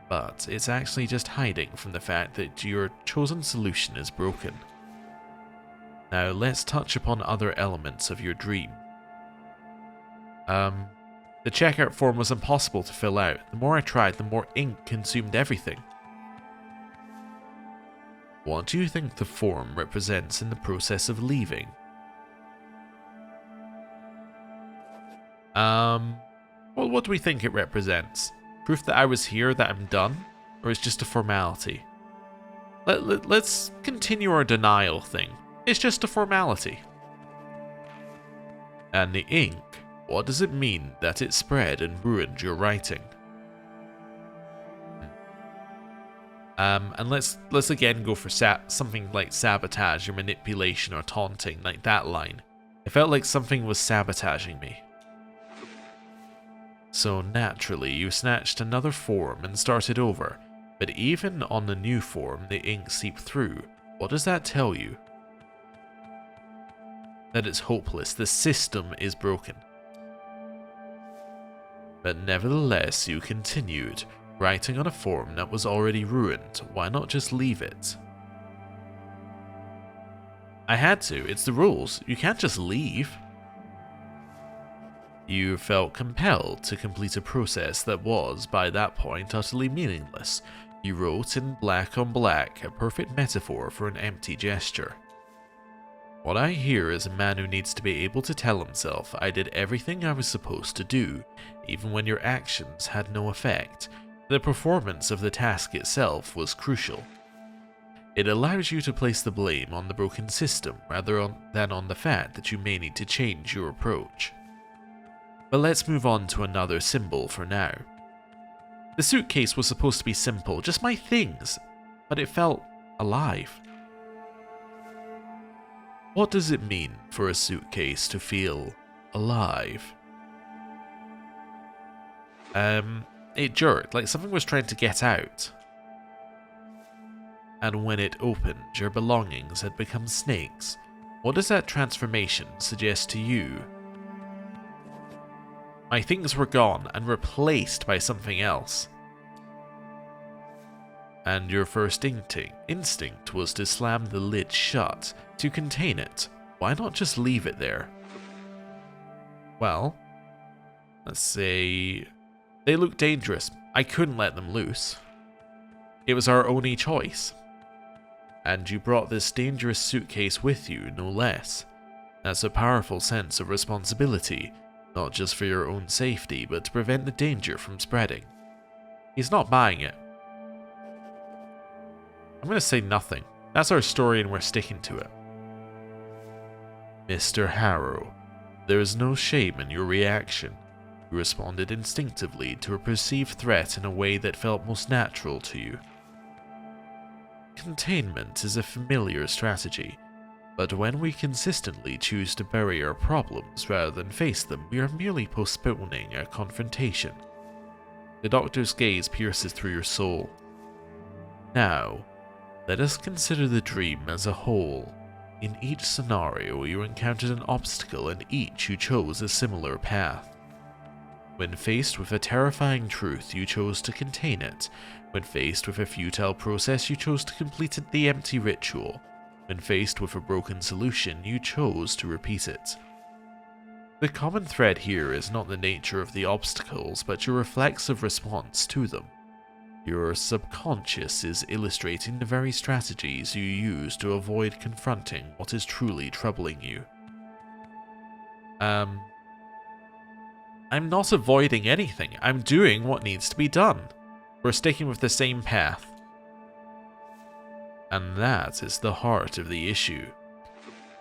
but it's actually just hiding from the fact that your chosen solution is broken. Now let's touch upon other elements of your dream. The checkout form was impossible to fill out. The more I tried, the more ink consumed everything. What do you think the form represents in the process of leaving? Well, what do we think it represents? Proof that I was here, that I'm done? Or it's just a formality? Let's continue our denial thing. It's just a formality. And the ink, what does it mean that it spread and ruined your writing? And let's again go for something like sabotage or manipulation or taunting, like that line. It felt like something was sabotaging me. So naturally, you snatched another form and started over, but even on the new form, the ink seeped through. What does that tell you? That it's hopeless, the system is broken. But nevertheless, you continued, writing on a form that was already ruined. Why not just leave it? I had to, it's the rules. You can't just leave. You felt compelled to complete a process that was, by that point, utterly meaningless. You wrote in black on black, a perfect metaphor for an empty gesture. What I hear is a man who needs to be able to tell himself, I did everything I was supposed to do, even when your actions had no effect. The performance of the task itself was crucial. It allows you to place the blame on the broken system rather than on the fact that you may need to change your approach. But let's move on to another symbol for now. The suitcase was supposed to be simple, just my things, but it felt alive. What does it mean for a suitcase to feel alive? It jerked, like something was trying to get out. And when it opened, your belongings had become snakes. What does that transformation suggest to you? My things were gone and replaced by something else. And your first instinct was to slam the lid shut, to contain it. Why not just leave it there? Well, let's say they looked dangerous. I couldn't let them loose. It was our only choice. And you brought this dangerous suitcase with you, no less. That's a powerful sense of responsibility, not just for your own safety, but to prevent the danger from spreading. He's not buying it. I'm going to say nothing. That's our story and we're sticking to it. Mr. Harrow, there is no shame in your reaction. You responded instinctively to a perceived threat in a way that felt most natural to you. Containment is a familiar strategy, but when we consistently choose to bury our problems rather than face them, we are merely postponing a confrontation. The doctor's gaze pierces through your soul. Now, let us consider the dream as a whole. In each scenario, you encountered an obstacle and each you chose a similar path. When faced with a terrifying truth, you chose to contain it. When faced with a futile process, you chose to complete the empty ritual. When faced with a broken solution, you chose to repeat it. The common thread here is not the nature of the obstacles, but your reflexive response to them. Your subconscious is illustrating the very strategies you use to avoid confronting what is truly troubling you. I'm not avoiding anything. I'm doing what needs to be done. We're sticking with the same path. And that is the heart of the issue.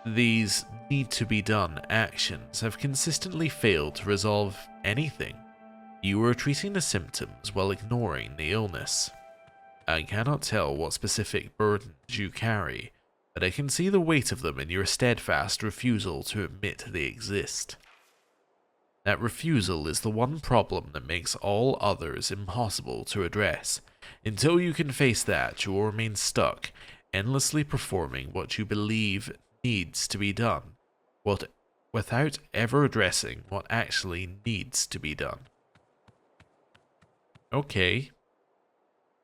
These need-to-be-done actions have consistently failed to resolve anything. You are treating the symptoms while ignoring the illness. I cannot tell what specific burdens you carry, but I can see the weight of them in your steadfast refusal to admit they exist. That refusal is the one problem that makes all others impossible to address. Until you can face that, you will remain stuck, endlessly performing what you believe needs to be done, without ever addressing what actually needs to be done. Okay.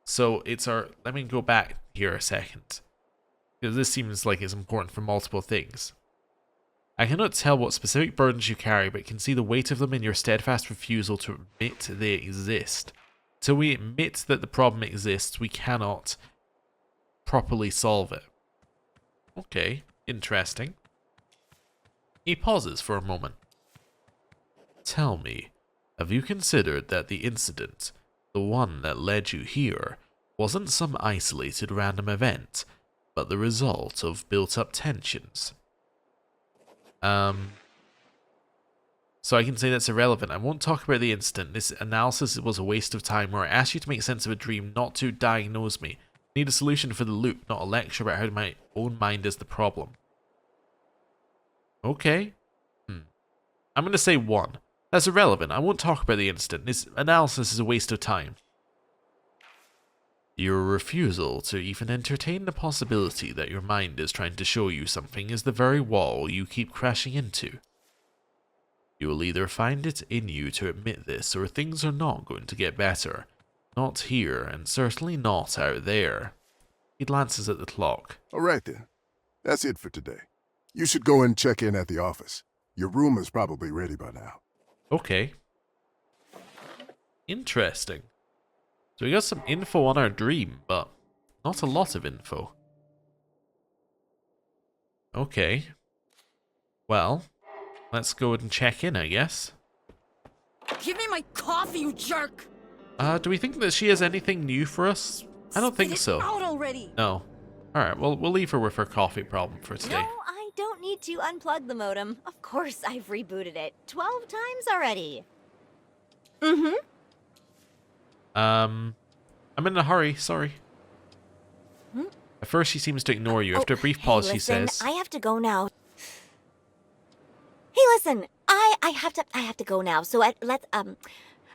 So it's let me go back here a second, because this seems like it's important for multiple things. I cannot tell what specific burdens you carry, but can see the weight of them in your steadfast refusal to admit they exist. Till we admit that the problem exists, we cannot properly solve it. Okay, interesting. He pauses for a moment. Tell me, have you considered that the incident, the one that led you here, wasn't some isolated random event, but the result of built-up tensions? So I can say that's irrelevant. I won't talk about the incident. This analysis was a waste of time where I asked you to make sense of a dream, not to diagnose me. I need a solution for the loop, not a lecture about how my own mind is the problem. Okay. I'm going to say 1. That's irrelevant. I won't talk about the incident. This analysis is a waste of time. Your refusal to even entertain the possibility that your mind is trying to show you something is the very wall you keep crashing into. You will either find it in you to admit this, or things are not going to get better. Not here, and certainly not out there. He glances at the clock. All right then. That's it for today. You should go and check in at the office. Your room is probably ready by now. Okay. Interesting. So we got some info on our dream, but not a lot of info. Okay. Well, let's go and check in, I guess. Give me my coffee, you jerk! Do we think that she has anything new for us? I don't think so. Out already. No. Alright, well, we'll leave her with her coffee problem for today. No, I don't need to unplug the modem. Of course I've rebooted it 12 times already. Mm-hmm. I'm in a hurry, sorry. At first she seems to ignore you. After a brief pause, hey, listen, she says, I have to go now. Hey, listen, I have to go now. So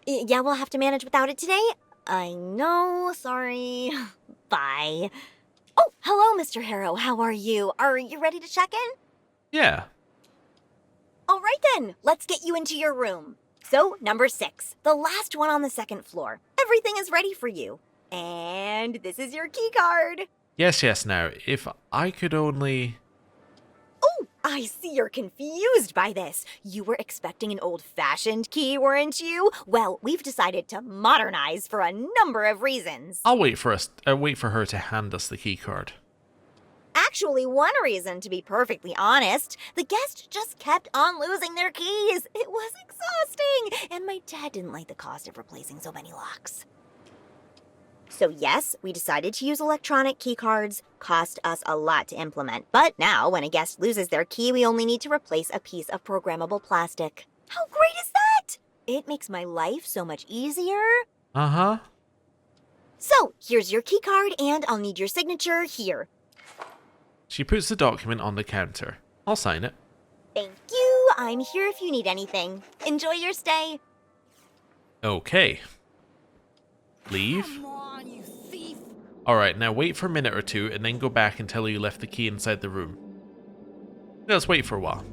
yeah, we'll have to manage without it today. I know, sorry. Bye. Oh, hello, Mr. Harrow. How are you? Are you ready to check in? yeah. All right then, let's get you into your room. So, number 6, the last one on the 2nd floor. Everything is ready for you. And this is your key card. Yes, now, if I could only... Oh, I see you're confused by this. You were expecting an old-fashioned key, weren't you? Well, we've decided to modernize for a number of reasons. I'll wait for her to hand us the key card. Actually, one reason, to be perfectly honest, the guest just kept on losing their keys. It was exhausting, and my dad didn't like the cost of replacing so many locks. So yes, we decided to use electronic key cards. Cost us a lot to implement, but now when a guest loses their key, we only need to replace a piece of programmable plastic. How great is that? It makes my life so much easier. Uh-huh. So, here's your keycard, and I'll need your signature here. She puts the document on the counter. I'll sign it. Thank you. I'm here if you need anything. Enjoy your stay. Okay. Leave. Come on, you thief! Alright, now wait for a minute or two and then go back and tell her you left the key inside the room. Let's wait for a while.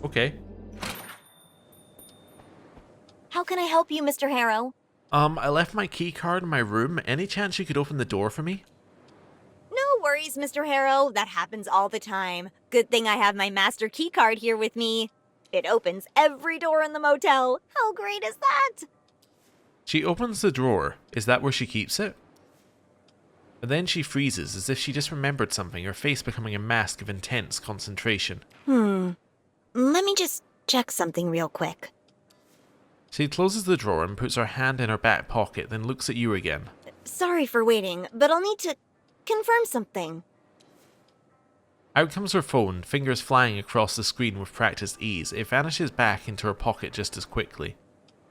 Okay. How can I help you, Mr. Harrow? I left my key card in my room. Any chance you could open the door for me? No worries, Mr. Harrow. That happens all the time. Good thing I have my master key card here with me. It opens every door in the motel. How great is that? She opens the drawer. Is that where she keeps it? And then she freezes as if she just remembered something, her face becoming a mask of intense concentration. Let me just check something real quick. She closes the drawer and puts her hand in her back pocket, then looks at you again. Sorry for waiting, but I'll need to confirm something. Out comes her phone, fingers flying across the screen with practiced ease. It vanishes back into her pocket just as quickly.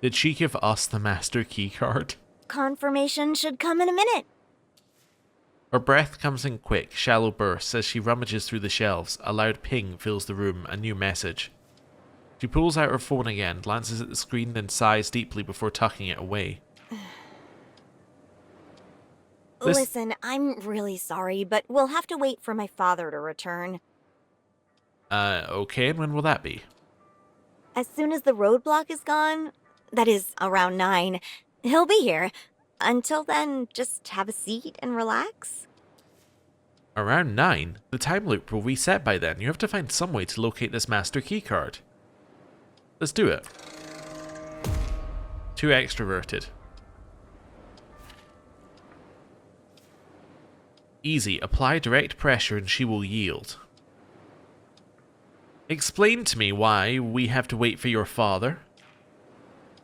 Did she give us the master key card? Confirmation should come in a minute. Her breath comes in quick, shallow bursts as she rummages through the shelves. A loud ping fills the room, a new message. She pulls out her phone again, glances at the screen, then sighs deeply before tucking it away. Listen, I'm really sorry, but we'll have to wait for my father to return. Okay, and when will that be? As soon as the roadblock is gone, that is, around 9, he'll be here. Until then, just have a seat and relax. Around 9? The time loop will reset by then. You have to find some way to locate this master key card. Let's do it. Too extroverted. Easy. Apply direct pressure and she will yield. Explain to me why we have to wait for your father.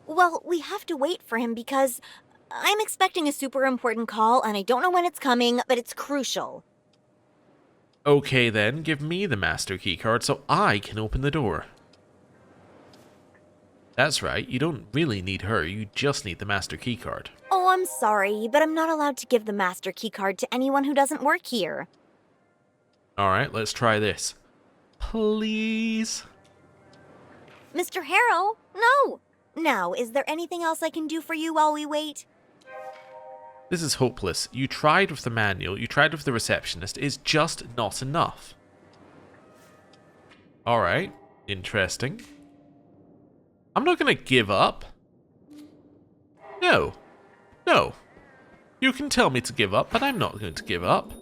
Well, we have to wait for him because I'm expecting a super important call and I don't know when it's coming, but it's crucial. Okay then, give me the master key card so I can open the door. That's right, you don't really need her, you just need the master key card. Oh, I'm sorry, but I'm not allowed to give the master key card to anyone who doesn't work here. Alright, let's try this. Please? Mr. Harrow, no! Now, is there anything else I can do for you while we wait? This is hopeless. You tried with the manual, you tried with the receptionist, it's just not enough. Alright, interesting. I'm not gonna give up. No. No. You can tell me to give up, but I'm not going to give up.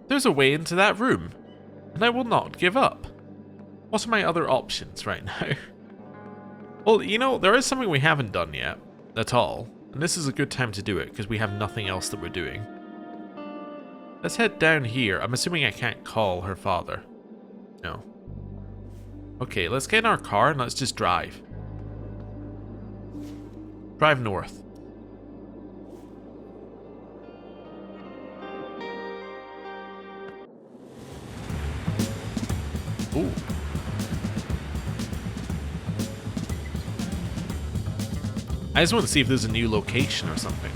There's a way into that room, and I will not give up. What are my other options right now? Well, you know, there is something we haven't done yet, at all, and this is a good time to do it, because we have nothing else that we're doing. Let's head down here. I'm assuming I can't call her father. No. Okay, let's get in our car and let's just drive. Drive north. Ooh. I just want to see if there's a new location or something.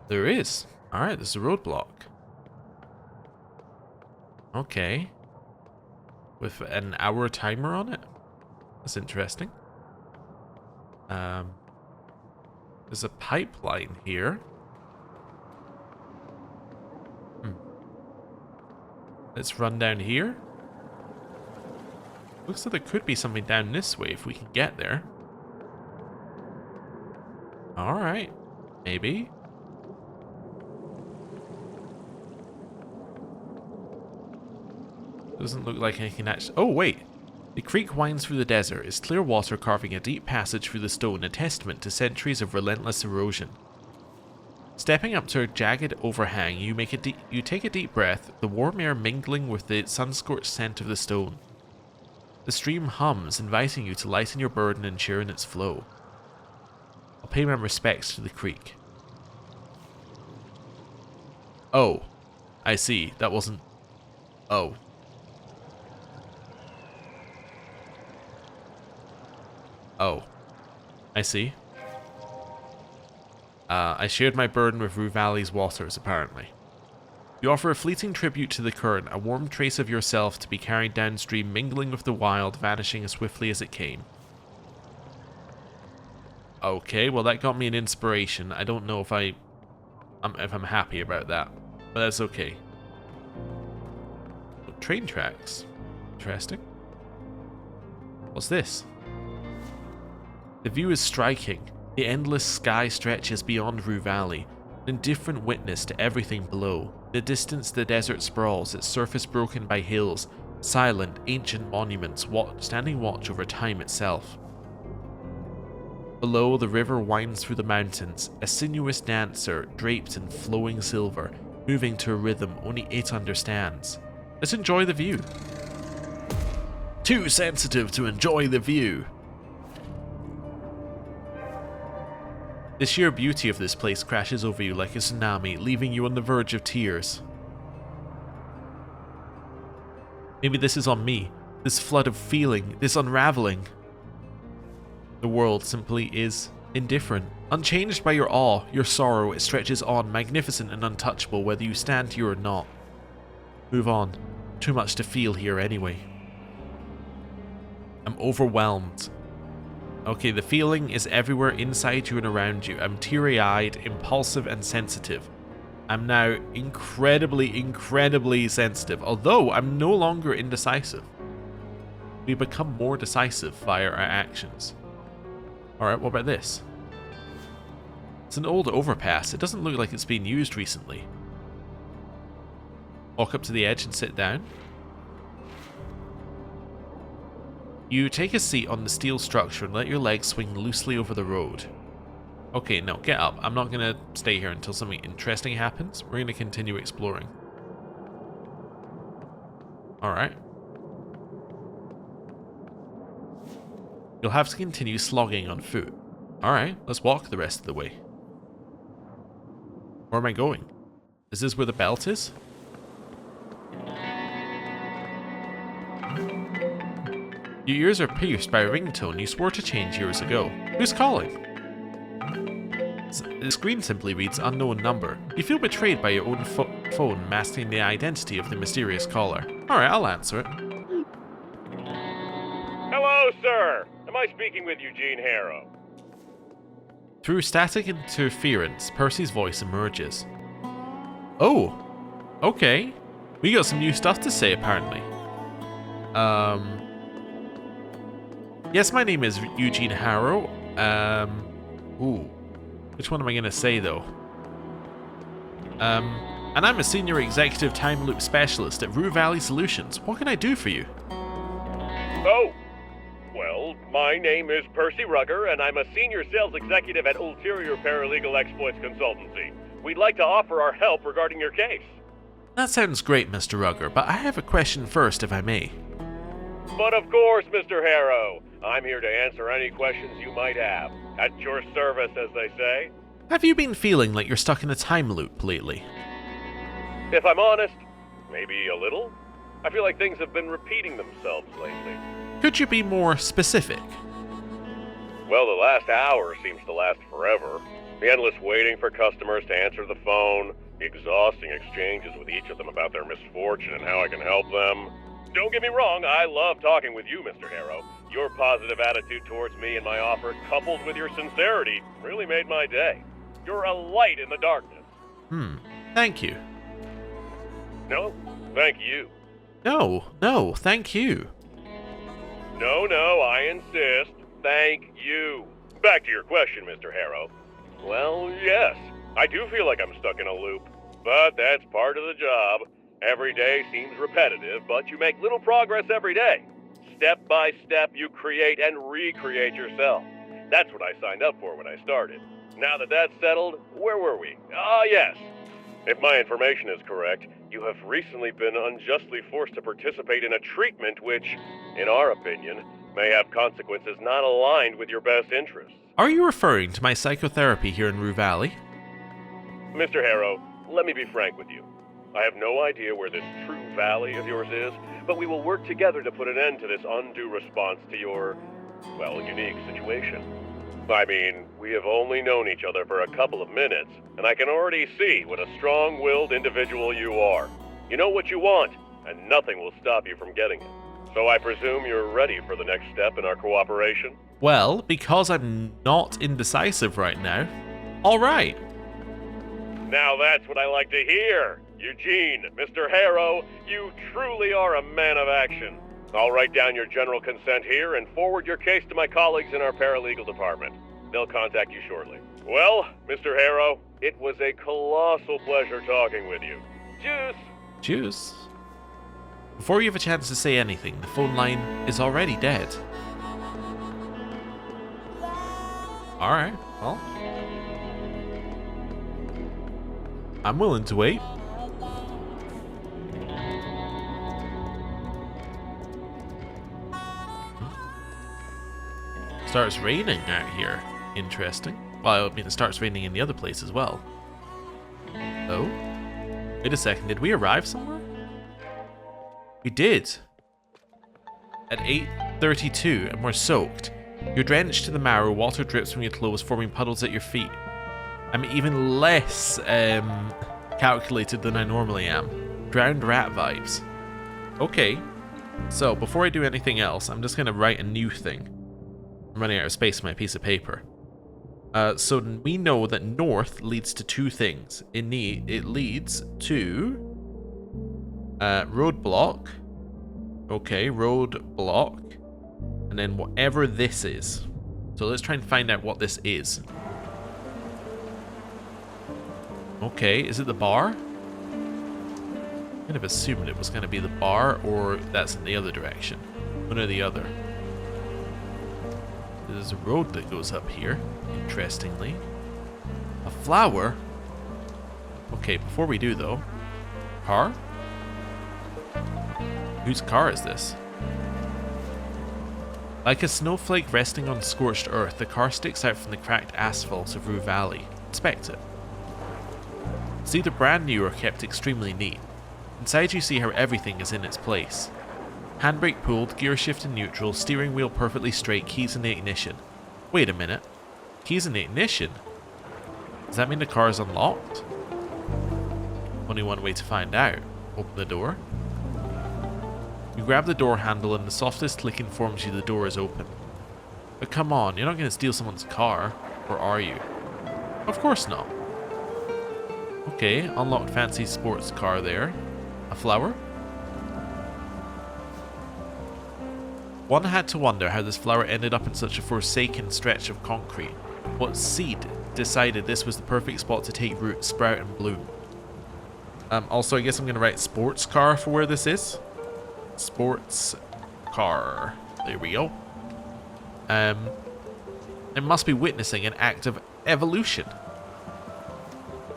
There is. Alright, there's a roadblock. Okay. With an hour timer on it? That's interesting. There's a pipeline here. Let's run down here. Looks like there could be something down this way if we can get there. Alright. Maybe. Doesn't look like anything actually... Oh, wait. The creek winds through the desert, its clear water carving a deep passage through the stone, a testament to centuries of relentless erosion. Stepping up to a jagged overhang, you take a deep breath, the warm air mingling with the sun-scorched scent of the stone. The stream hums, inviting you to lighten your burden and share in its flow. I'll pay my respects to the creek. Oh. I see. That wasn't... Oh. Oh, I see. I shared my burden with Rue Valley's waters, apparently. You offer a fleeting tribute to the current, a warm trace of yourself to be carried downstream, mingling with the wild, vanishing as swiftly as it came. Okay, well that got me an inspiration. I don't know if I'm happy about that, but that's okay. Oh, train tracks. Interesting. What's this? The view is striking. The endless sky stretches beyond Rue Valley, an indifferent witness to everything below. In the distance, the desert sprawls, its surface broken by hills, silent, ancient monuments standing watch over time itself. Below, the river winds through the mountains, a sinuous dancer draped in flowing silver, moving to a rhythm only it understands. Let's enjoy the view. Too sensitive to enjoy the view. The sheer beauty of this place crashes over you like a tsunami, leaving you on the verge of tears. Maybe this is on me, this flood of feeling, this unraveling. The world simply is indifferent. Unchanged by your awe, your sorrow, it stretches on, magnificent and untouchable whether you stand here or not. Move on. Too much to feel here anyway. I'm overwhelmed. Okay, the feeling is everywhere inside you and around you. I'm teary-eyed, impulsive and sensitive. I'm now incredibly sensitive, although I'm no longer indecisive. We become more decisive via our actions. Alright, what about this? It's an old overpass. It doesn't look like it's been used recently. Walk up to the edge and sit down. You take a seat on the steel structure and let your legs swing loosely over the road. Okay, no, get up. I'm not going to stay here until something interesting happens. We're going to continue exploring. Alright. You'll have to continue slogging on foot. Alright, let's walk the rest of the way. Where am I going? Is this where the belt is? Your ears are pierced by a ringtone you swore to change years ago. Who's calling? The screen simply reads unknown number. You feel betrayed by your own phone masking the identity of the mysterious caller. Alright, I'll answer it. Hello, sir. Am I speaking with Eugene Harrow? Through static interference, Percy's voice emerges. Oh, okay. We got some new stuff to say, apparently. Yes, my name is Eugene Harrow. Ooh. Which one am I going to say, though? And I'm a senior executive time loop specialist at Rue Valley Solutions. What can I do for you? Oh. Well, my name is Percy Rugger, and I'm a senior sales executive at Ulterior Paralegal Exploits Consultancy. We'd like to offer our help regarding your case. That sounds great, Mr. Rugger, but I have a question first, if I may. But of course, Mr. Harrow. I'm here to answer any questions you might have. At your service, as they say. Have you been feeling like you're stuck in a time loop lately? If I'm honest, maybe a little. I feel like things have been repeating themselves lately. Could you be more specific? Well, the last hour seems to last forever. The endless waiting for customers to answer the phone, the exhausting exchanges with each of them about their misfortune and how I can help them. Don't get me wrong, I love talking with you, Mr. Harrow. Your positive attitude towards me and my offer, coupled with your sincerity, really made my day. You're a light in the darkness. Thank you. No, thank you. No, thank you. No, I insist. Thank you. Back to your question, Mr. Harrow. Well, yes, I do feel like I'm stuck in a loop, but that's part of the job. Every day seems repetitive, but you make little progress every day. Step by step, you create and recreate yourself. That's what I signed up for when I started. Now that that's settled, where were we? Yes. If my information is correct, you have recently been unjustly forced to participate in a treatment which, in our opinion, may have consequences not aligned with your best interests. Are you referring to my psychotherapy here in Rue Valley? Mr. Harrow, let me be frank with you. I have no idea where this true valley of yours is, but we will work together to put an end to this undue response to your well, unique situation. I mean, we have only known each other for a couple of minutes, and I can already see what a strong-willed individual you are. You know what you want, and nothing will stop you from getting it. So I presume you're ready for the next step in our cooperation? Well, because I'm not indecisive right now. Alright. Now that's what I like to hear. Eugene, Mr. Harrow, you truly are a man of action. I'll write down your general consent here and forward your case to my colleagues in our paralegal department. They'll contact you shortly. Well, Mr. Harrow, it was a colossal pleasure talking with you. Juice! Juice. Before you have a chance to say anything, the phone line is already dead. Alright, well. I'm willing to wait. Starts raining out here. Interesting. Well, I mean, it starts raining in the other place as well. Oh? Wait a second, did we arrive somewhere? We did. At 8:32, and we're soaked. You're drenched to the marrow, water drips from your clothes, forming puddles at your feet. I'm even less calculated than I normally am. Drowned rat vibes. Okay. So, before I do anything else, I'm just going to write a new thing. I'm running out of space on my piece of paper. So we know that north leads to two things. It leads to roadblock. Okay, roadblock. And then whatever this is. So let's try and find out what this is. Okay, is it the bar? I kind of assumed it was going to be the bar, or that's in the other direction. One or the other. There's a road that goes up here, interestingly. A flower? Okay, before we do though. Car? Whose car is this? Like a snowflake resting on scorched earth, the car sticks out from the cracked asphalt of Rue Valley. Inspect it. It's either brand new or kept extremely neat. Inside you see how everything is in its place. Handbrake pulled, gear shift in neutral, steering wheel perfectly straight, keys in the ignition. Wait a minute. Keys in the ignition? Does that mean the car is unlocked? Only one way to find out. Open the door. You grab the door handle and the softest click informs you the door is open. But come on, you're not going to steal someone's car, or are you? Of course not. Okay, unlocked fancy sports car there. A flower? One had to wonder how this flower ended up in such a forsaken stretch of concrete. What seed decided this was the perfect spot to take root, sprout, and bloom? Also, I guess I'm going to write sports car for where this is. Sports car. There we go. It must be witnessing an act of evolution.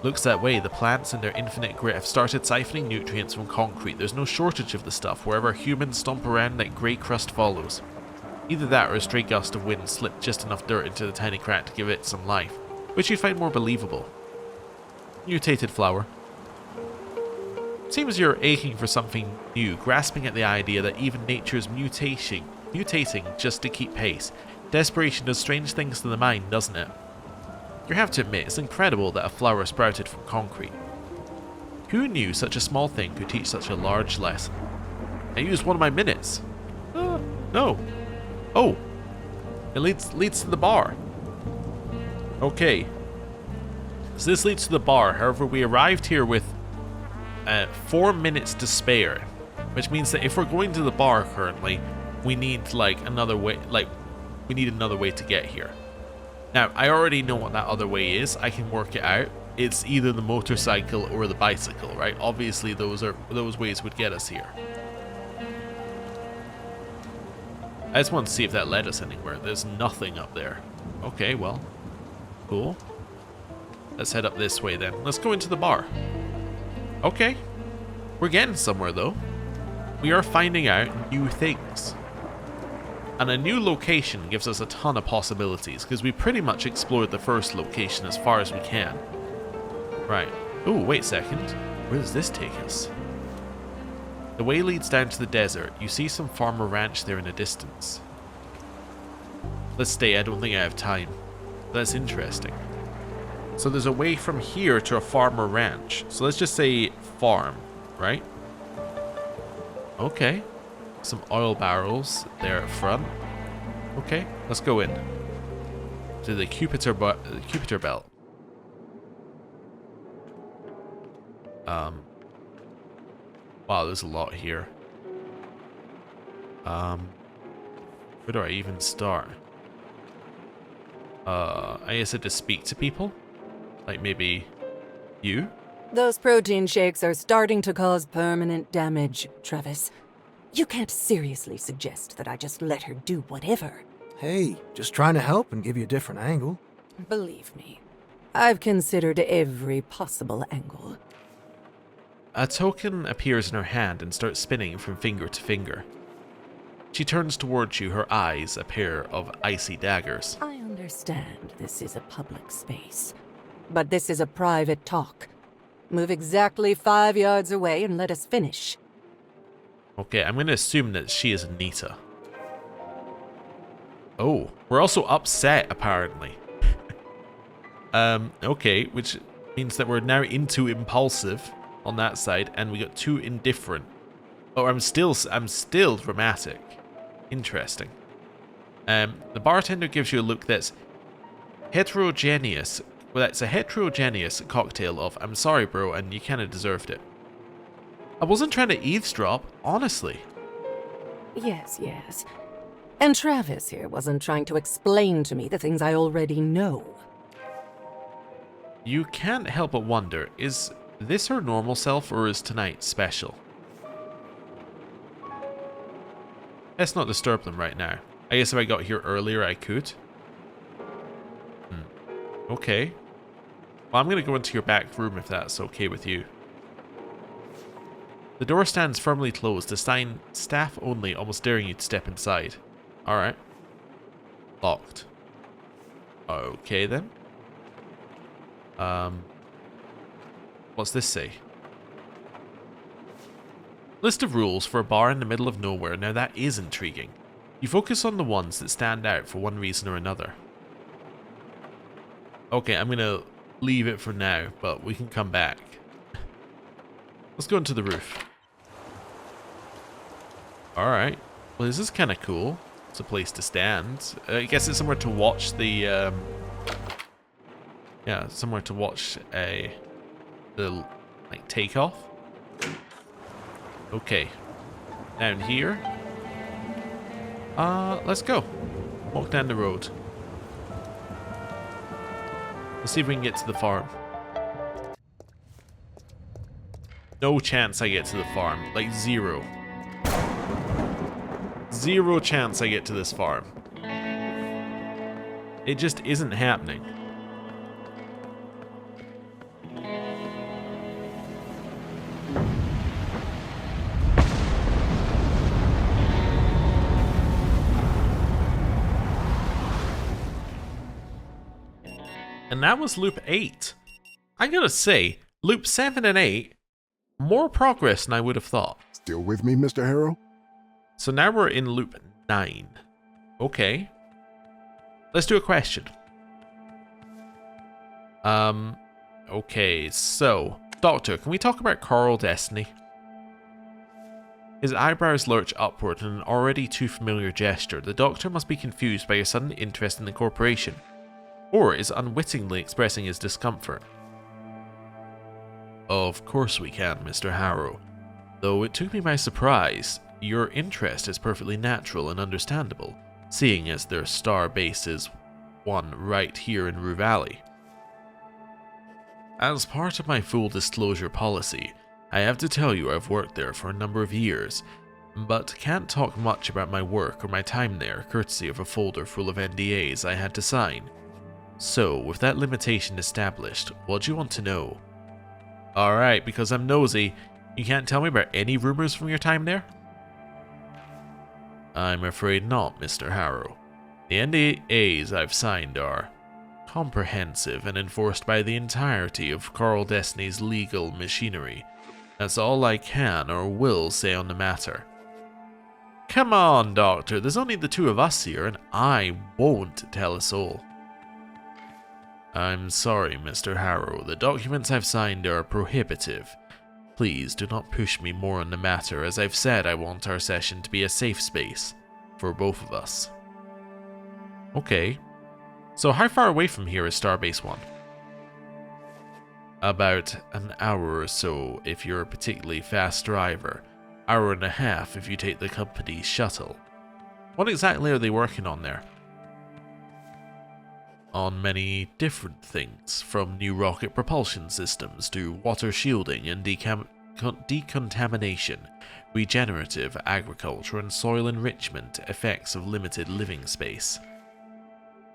Looks that way. The plants in their infinite grit have started siphoning nutrients from concrete. There's no shortage of the stuff wherever humans stomp around that grey crust follows. Either that or a stray gust of wind slipped just enough dirt into the tiny crack to give it some life, which you'd find more believable. Mutated flower. Seems you're aching for something new, grasping at the idea that even nature's mutating just to keep pace. Desperation does strange things to the mind, doesn't it? You have to admit, it's incredible that a flower sprouted from concrete. Who knew such a small thing could teach such a large lesson? I used one of my minutes. No. Oh, it leads to the bar. Okay. So this leads to the bar. However, we arrived here with 4 minutes to spare, which means that if we're going to the bar currently, we need another way to get here. Now, I already know what that other way is. I can work it out. It's either the motorcycle or the bicycle, right? Obviously, those ways would get us here. I just want to see if that led us anywhere. There's nothing up there. Okay, well, cool. Let's head up this way then. Let's go into the bar. Okay. We're getting somewhere, though. We are finding out new things. And a new location gives us a ton of possibilities, because we pretty much explored the first location as far as we can. Right. Oh, wait a second. Where does this take us? The way leads down to the desert. You see some farmer ranch there in the distance. Let's stay. I don't think I have time. That's interesting. So there's a way from here to a farm or ranch. So let's just say farm, right? Okay. Some oil barrels there at front. Okay, let's go in. To the Jupiter belt. Wow, there's a lot here. Where do I even start? I guess I just speak to people? Like maybe you? Those protein shakes are starting to cause permanent damage, Travis. You can't seriously suggest that I just let her do whatever. Hey, just trying to help and give you a different angle. Believe me, I've considered every possible angle. A token appears in her hand and starts spinning from finger to finger. She turns towards you, her eyes a pair of icy daggers. I understand this is a public space, but this is a private talk. Move exactly 5 yards away and let us finish. Okay, I'm going to assume that she is Anita. Oh, we're also upset, apparently. Okay, which means that we're now into impulsive on that side, and we got 2 indifferent. Oh, I'm still dramatic. Interesting. The bartender gives you a look that's heterogeneous. Well, that's a heterogeneous cocktail of "I'm sorry, bro," and "you kind of deserved it." I wasn't trying to eavesdrop, honestly. Yes. And Travis here wasn't trying to explain to me the things I already know. You can't help but wonder, is this her normal self or is tonight special? Let's not disturb them right now. I guess if I got here earlier I could. Okay. Well, I'm going to go into your back room if that's okay with you. The door stands firmly closed, the sign "staff only" almost daring you to step inside. Alright. Locked. Okay then. What's this say? List of rules for a bar in the middle of nowhere. Now that is intriguing. You focus on the ones that stand out for one reason or another. Okay, I'm gonna leave it for now, but we can come back. Let's go into the roof. Alright. Well, this is kind of cool. It's a place to stand. I guess it's somewhere to watch the, yeah, somewhere to watch the, like, takeoff. Okay. Down here. Let's go. Walk down the road. Let's see if we can get to the farm. No chance I get to the farm. Like, zero. Zero chance I get to this farm. It just isn't happening. And that was loop 8. I gotta say, loop 7 and 8, more progress than I would have thought. Still with me, Mr. Harrow? So now we're in loop 9. Okay. Let's do a question. Okay, so, Doctor, can we talk about Coral Destiny? His eyebrows lurch upward in an already too familiar gesture. The Doctor must be confused by your sudden interest in the corporation, or is unwittingly expressing his discomfort. Of course we can, Mr. Harrow. Though it took me by surprise. Your interest is perfectly natural and understandable, seeing as their star base is one right here in Rue Valley. As part of my full disclosure policy, I have to tell you I've worked there for a number of years, but can't talk much about my work or my time there courtesy of a folder full of NDAs I had to sign. So, with that limitation established, what do you want to know? Alright, because I'm nosy, you can't tell me about any rumors from your time there? I'm afraid not, Mr. Harrow. The NDAs I've signed are comprehensive and enforced by the entirety of Coral Destiny's legal machinery. That's all I can or will say on the matter. Come on, Doctor, there's only the two of us here, and I won't tell a soul. I'm sorry, Mr. Harrow. The documents I've signed are prohibitive. Please do not push me more on the matter. As I've said, I want our session to be a safe space for both of us. Okay. So how far away from here is Starbase 1? About an hour or so if you're a particularly fast driver. Hour and a half if you take the company's shuttle. What exactly are they working on there? On many different things, from new rocket propulsion systems to water shielding and decontamination, regenerative agriculture and soil enrichment, effects of limited living space.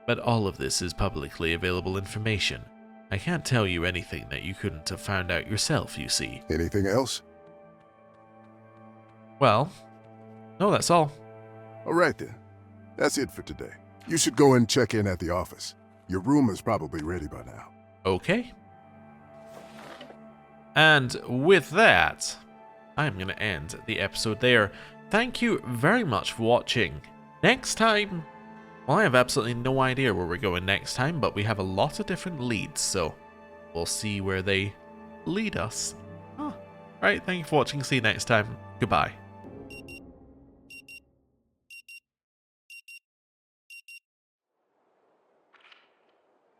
But all of this is publicly available information. I can't tell you anything that you couldn't have found out yourself, you see. Anything else? Well, no, that's all. All right then. That's it for today. You should go and check in at the office. Your room is probably ready by now. Okay. And with that, I'm going to end the episode there. Thank you very much for watching. Next time, well, I have absolutely no idea where we're going next time, but we have a lot of different leads, so we'll see where they lead us. Right, thank you for watching. See you next time. Goodbye.